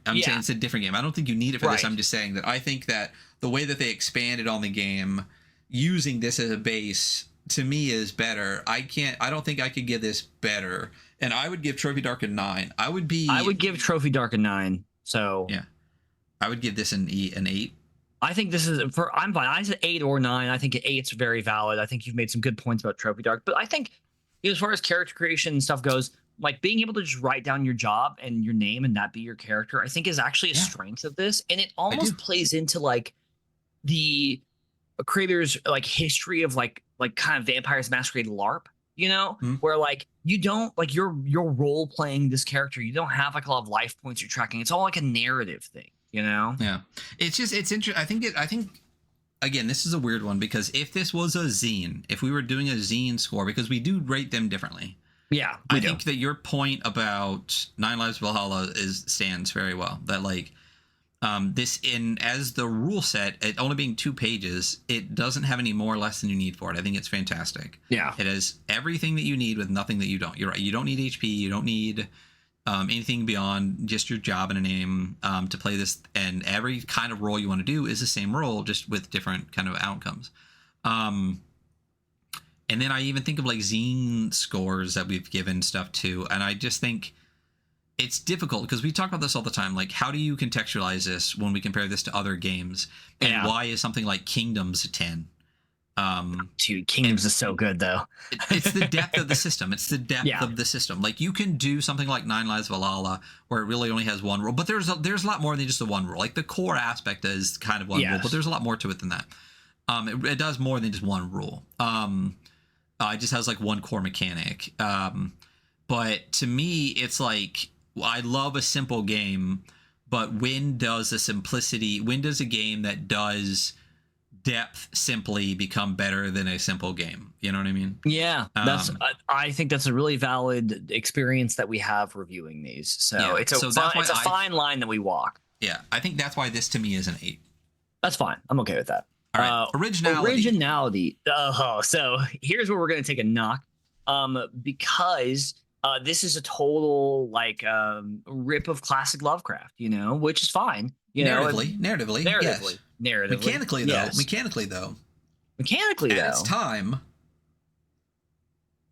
I'm saying it's a different game. I don't think you need it for this. I'm just saying that I think that the way that they expanded on the game, using this as a base, to me is better. I don't think I could give this better. And I would give Trophy Dark a 9. I would give
Trophy Dark a 9. So
yeah, I would give this an 8.
I think this is I'm fine. I said 8 or 9. I think 8's very valid. I think you've made some good points about Trophy Dark, but I think as far as character creation and stuff goes, like being able to just write down your job and your name and that be your character, I think is actually a strength of this. And it almost plays into like the creator's like history of like kind of Vampires Masquerade LARP, you know, where like you don't like you're role playing this character. You don't have like a lot of life points you're tracking. It's all like a narrative thing, you know?
Yeah. It's interesting. I think again, this is a weird one, because if this was a zine, if we were doing a zine score, because we do rate them differently.
Yeah.
I think that your point about Nine Lives of Valhalla stands very well. That like as the rule set, it only being 2 pages, it doesn't have any more or less than you need for it. I think it's fantastic.
Yeah.
It has everything that you need with nothing that you don't. You're right. You don't need HP. You don't need anything beyond just your job and a name to play this. And every kind of role you want to do is the same role, just with different kind of outcomes. And then I even think of like zine scores that we've given stuff to. And I just think it's difficult, because we talk about this all the time. Like, how do you contextualize this when we compare this to other games? And why is something like Kingdoms a 10?
Dude, Kingdoms is so good, though.
It's the depth of the system. It's the depth of the system. Like, you can do something like Nine Lives of Valhalla, where it really only has one rule. But there's a lot more than just the one rule. Like, the core aspect is kind of one rule, but there's a lot more to it than that. It does more than just one rule. It just has like one core mechanic. But to me, it's like, I love a simple game, but when does a game that does depth simply become better than a simple game? You know what I mean?
Yeah, I think that's a really valid experience that we have reviewing these. So it's a fine line that we walk.
Yeah, I think that's why this to me is an 8.
That's fine. I'm okay with that.
All right,
originality. So here's where we're going to take a knock, because this is a total like rip of classic Lovecraft, you know, which is fine.
Narratively, yes.
Mechanically,
though, at its time,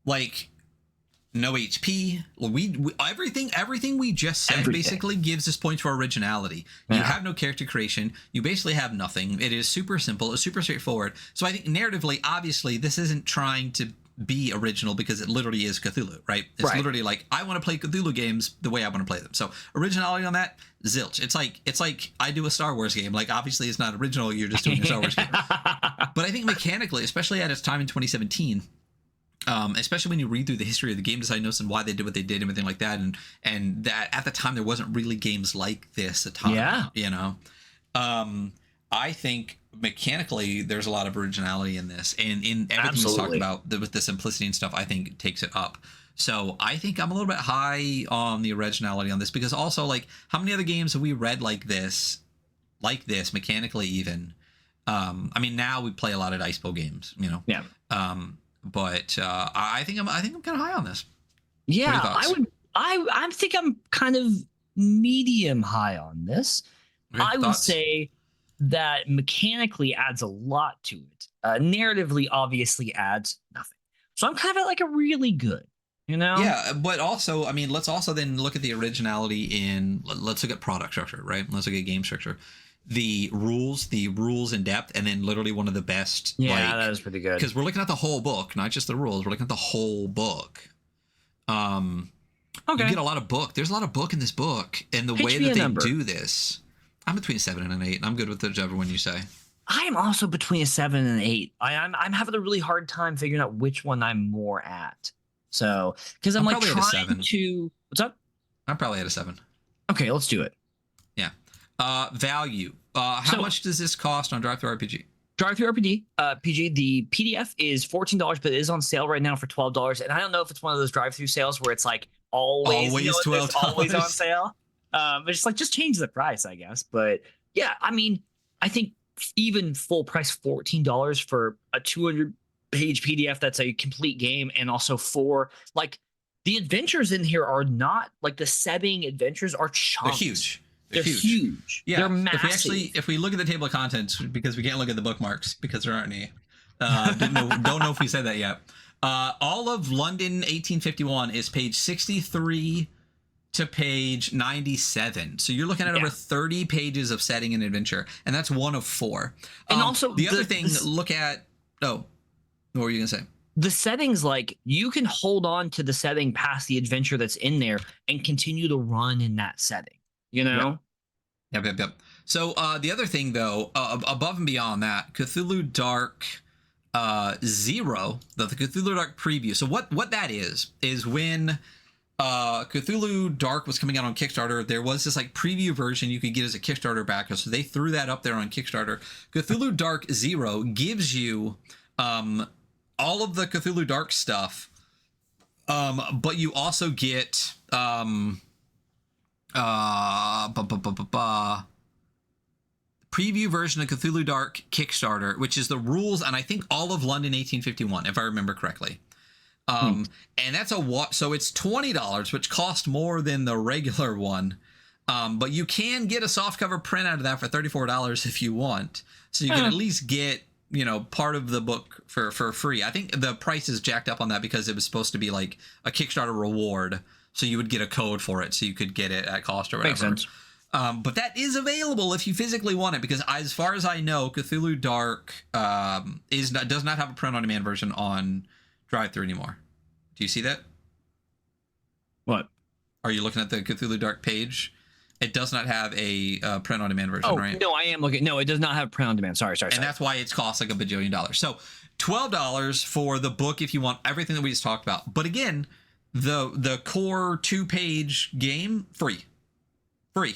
like no HP. Everything we just said basically gives us points for originality. You have no character creation. You basically have nothing. It is super simple. It's super straightforward. So I think narratively, obviously, this isn't trying to be original, because it literally is Cthulhu, right? It's literally like, I want to play Cthulhu games the way I want to play them. So originality on that, zilch. It's like I do a Star Wars game. Like, obviously it's not original. You're just doing a Star Wars game. But I think mechanically, especially at its time in 2017, especially when you read through the history of the game design notes and why they did what they did and everything like that, and that at the time there wasn't really games like this a ton. You know, I think mechanically there's a lot of originality in this, and in everything we talked about with the simplicity and stuff, I think takes it up. So I think I'm a little bit high on the originality on this, because also, like, how many other games have we read like this mechanically even? I mean, now we play a lot of Dice Bowl games, you know. But I think I'm kind of high on this.
Yeah, I think I'm kind of medium high on this. I would say that mechanically adds a lot to it. Narratively, obviously, adds nothing. So I'm kind of at like a really good, you know?
Yeah, but also, I mean, let's also then look at the originality in, let's look at product structure, right? Let's look at game structure. The rules in depth, and then literally one of the best.
Yeah, that is pretty good.
Because we're looking at the whole book, not just the rules. We're looking at the whole book. Okay. You get a lot of book. There's a lot of book in this book, and the way that they do this. I'm between a 7 and an 8. I'm good with whichever one you say.
I am also between a 7 and an 8. I'm having a really hard time figuring out which one I'm more at. So, because I'm like trying to. What's up?
I'm probably at a 7.
Okay, let's do it.
Yeah. Value. How much does this cost on Drive-Thru RPG?
Drive-Thru RPG, PG. The PDF is $14, but it is on sale right now for $12. And I don't know if it's one of those drive-thru sales where it's like always $12, always on sale. But it's like just change the price, I guess. But yeah, I mean, I think even full price $14 for a 200-page PDF that's a complete game, and also for like the adventures in here are not like the setting adventures are chunks.
They're huge.
They're huge.
Yeah.
They're massive.
If we look at the table of contents, because we can't look at the bookmarks because there aren't any. Don't know if we said that yet. All of London 1851 is page 63 to page 97. So you're looking at over 30 pages of setting and adventure, and that's one of 4.
And also
the other thing, look at. Oh, what were you gonna say?
The settings, like you can hold on to the setting past the adventure that's in there and continue to run in that setting. You know?
Yep. So the other thing, though, above and beyond that, Cthulhu Dark 0, the Cthulhu Dark preview. So what that is when Cthulhu Dark was coming out on Kickstarter, there was this like preview version you could get as a Kickstarter backer. So they threw that up there on Kickstarter. Cthulhu Dark 0 gives you all of the Cthulhu Dark stuff, but you also get preview version of Cthulhu Dark Kickstarter, which is the rules, and I think all of London 1851, if I remember correctly. And that's so it's $20, which cost more than the regular one. But you can get a softcover print out of that for $34 if you want. So you can at least get, part of the book for free. I think the price is jacked up on that because it was supposed to be like a Kickstarter reward. So you would get a code for it, so you could get it at cost or whatever.
Makes sense.
But that is available if you physically want it, because as far as I know, Cthulhu Dark does not have a print-on-demand version on Drive-Thru anymore. Do you see that?
What?
Are you looking at the Cthulhu Dark page? It does not have a print-on-demand version, right?
No, I am looking. No, it does not have print-on-demand. Sorry.
And that's why it costs like $1 bajillion. So $12 for the book if you want everything that we just talked about. But again, the core 2-page game, free. You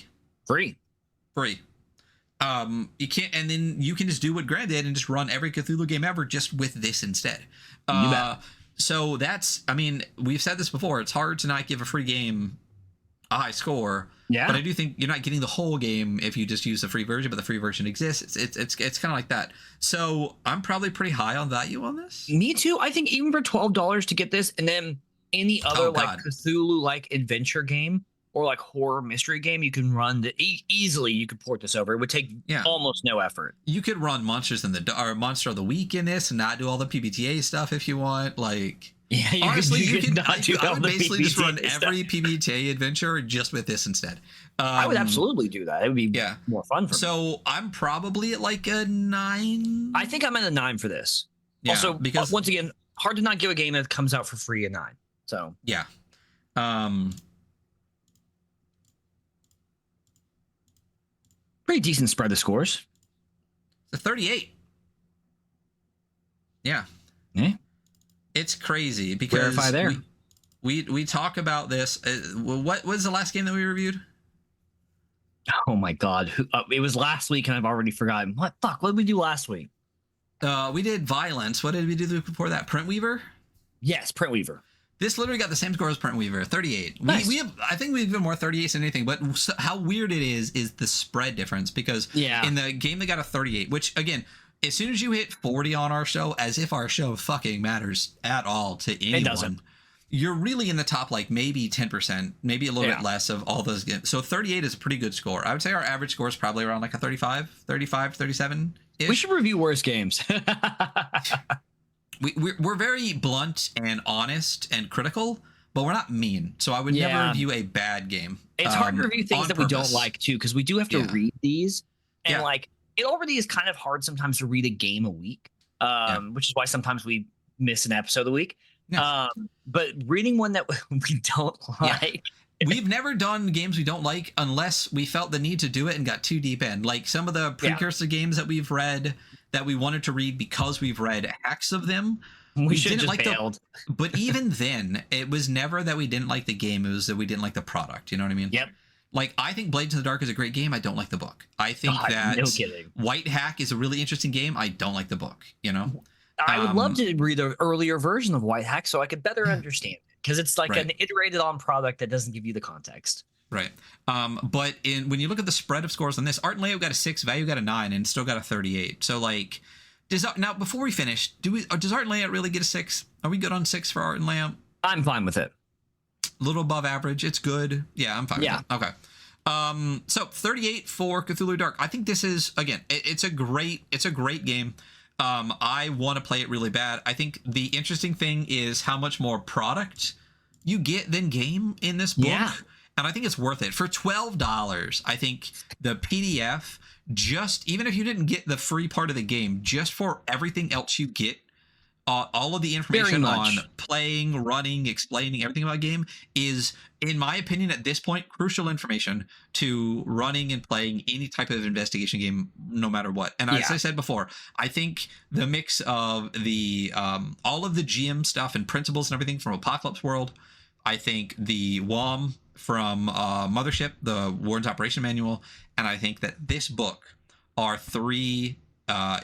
can't, and then you can just do what Graham did and just run every Cthulhu game ever just with this instead.
You bet.
So that's, I mean, we've said this before. It's hard to not give a free game a high score.
Yeah.
But I do think you're not getting the whole game if you just use the free version, but the free version exists. It's kind of like that. So I'm probably pretty high on value on this.
Me too. I think even for $12 to get this, and then any other like Cthulhu like adventure game or like horror mystery game, you can run easily. You could port this over. It would take almost no effort.
You could run Monster of the Week in this and not do all the PBTA stuff if you want. Like, honestly, you could I would basically just run every PBTA adventure just with this instead.
I would absolutely do that. It would be more fun for me.
So I'm probably at like a 9.
I think I'm at a 9 for this.
Yeah,
also,
because
once again, hard to not give a game that comes out for free a 9. So
yeah.
Pretty decent spread of scores.
It's a 38. Yeah. It's crazy because
verify there.
We talk about this. What was the last game that we reviewed?
Oh my God. It was last week and I've already forgotten. What did we do last week?
We did Violence. What did we do before that? Printweaver?
Yes, Printweaver.
This literally got the same score as Printweaver, 38.
Nice.
We have, I think we've been more 38s than anything, but how weird it is the spread difference, because in the game they got a 38, which again, as soon as you hit 40 on our show, as if our show fucking matters at all to anyone,
it doesn't.
You're really in the top, like maybe 10%, maybe a little bit less of all those games. So 38 is a pretty good score. I would say our average score is probably around like a 35, 37 -ish.
We should review worse games.
we're very blunt and honest and critical, but we're not mean. So I would never review a bad game.
It's hard to review things that we don't like too, because we do have to read these, and like it already is kind of hard sometimes to read a game a week, which is why sometimes we miss an episode a week. But reading one that we don't like.
We've never done games we don't like unless we felt the need to do it and got too deep in. Like some of the precursor games that we've read that we wanted to read because we've read hacks of them.
We should have just bailed.
But even then, it was never that we didn't like the game. It was that we didn't like the product. You know what I mean?
Yep.
Like, I think Blades in the Dark is a great game. I don't like the book. I think that White Hack is a really interesting game. I don't like the book, you know?
I would love to read the earlier version of White Hack so I could better understand it. Because it's like an iterated on product that doesn't give you the context.
Right. But when you look at the spread of scores on this, art and layout got a 6, value got a 9, and still got a 38. So like, now before we finish, does art and layout really get a 6? Are we good on 6 for art and layout?
I'm fine with it.
A little above average. It's good. Yeah, I'm fine with it. Okay. So 38 for Cthulhu Dark. I think this is, again, it's a great game. I want to play it really bad. I think the interesting thing is how much more product you get than game in this book. Yeah. And I think it's worth it. For $12, I think the PDF, just even if you didn't get the free part of the game, just for everything else you get, all of the information on playing, running, explaining everything about game is, in my opinion, at this point, crucial information to running and playing any type of investigation game, no matter what. And as I said before, I think the mix of the all of the GM stuff and principles and everything from Apocalypse World, I think the WOM from Mothership, the Warden's Operation Manual, and I think that this book are 3,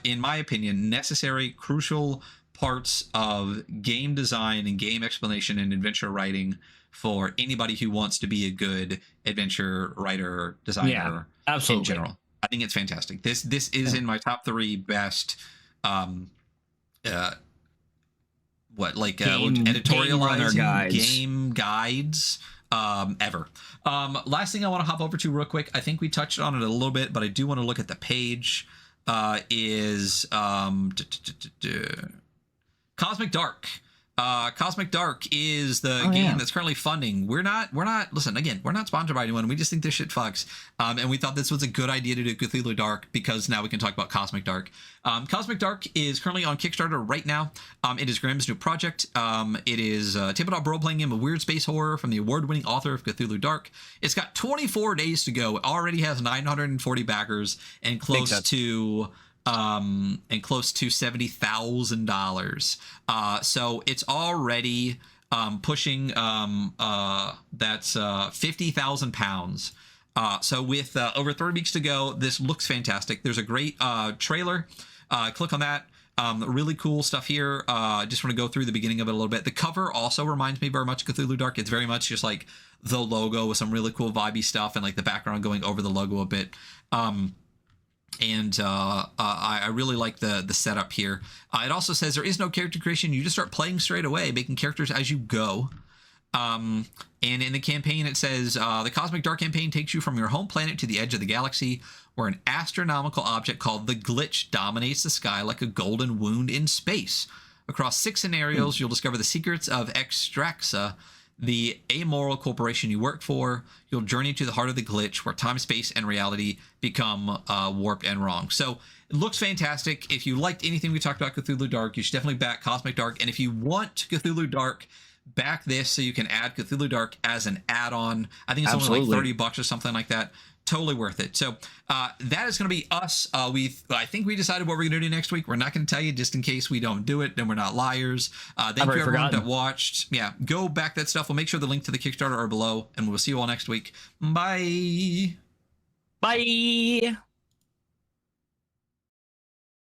in my opinion, necessary, crucial parts of game design and game explanation and adventure writing for anybody who wants to be a good adventure writer, designer, in general. I think it's fantastic. This is in my top 3 best editorializing game guides ever. Last thing I want to hop over to real quick, I think we touched on it a little bit, but I do want to look at the page, is Cosmic Dark. Cosmic Dark is the game that's currently funding. We're not listen, again, we're not sponsored by anyone. We just think this shit fucks. And we thought this was a good idea to do Cthulhu Dark because now we can talk about Cosmic Dark. Cosmic Dark is currently on Kickstarter right now. It is Graham's new project. It is a tabletop role-playing game of weird space horror from the award-winning author of Cthulhu Dark. It's got 24 days to go. It already has 940 backers and close to $70,000. So it's already pushing that's 50,000 pounds. So with over 3 weeks to go, this looks fantastic. There's a great trailer. Click on that. Really cool stuff here. Just want to go through the beginning of it a little bit. The cover also reminds me very much of Cthulhu Dark. It's very much just like the logo with some really cool vibey stuff and like the background going over the logo a bit. I really like the setup here. It also says there is no character creation. You just start playing straight away, making characters as you go. And in the campaign, it says the Cosmic Dark campaign takes you from your home planet to the edge of the galaxy, where an astronomical object called the Glitch dominates the sky like a golden wound in space. Across 6 scenarios, you'll discover the secrets of Extraxa, the amoral corporation you work for. You'll journey to the heart of the glitch, where time, space, and reality become warped and wrong. So it looks fantastic. If you liked anything we talked about Cthulhu Dark, you should definitely back Cosmic Dark. And if you want Cthulhu Dark, back this so you can add Cthulhu Dark as an add-on. I think it's only like $30 or something like that. Totally worth it. So that is going to be us. I think we decided what we're going to do next week. We're not going to tell you just in case we don't do it, then we're not liars. Thank you everyone that watched. Yeah, go back that stuff. We'll make sure the link to the Kickstarter are below, and we'll see you all next week. Bye.
Bye.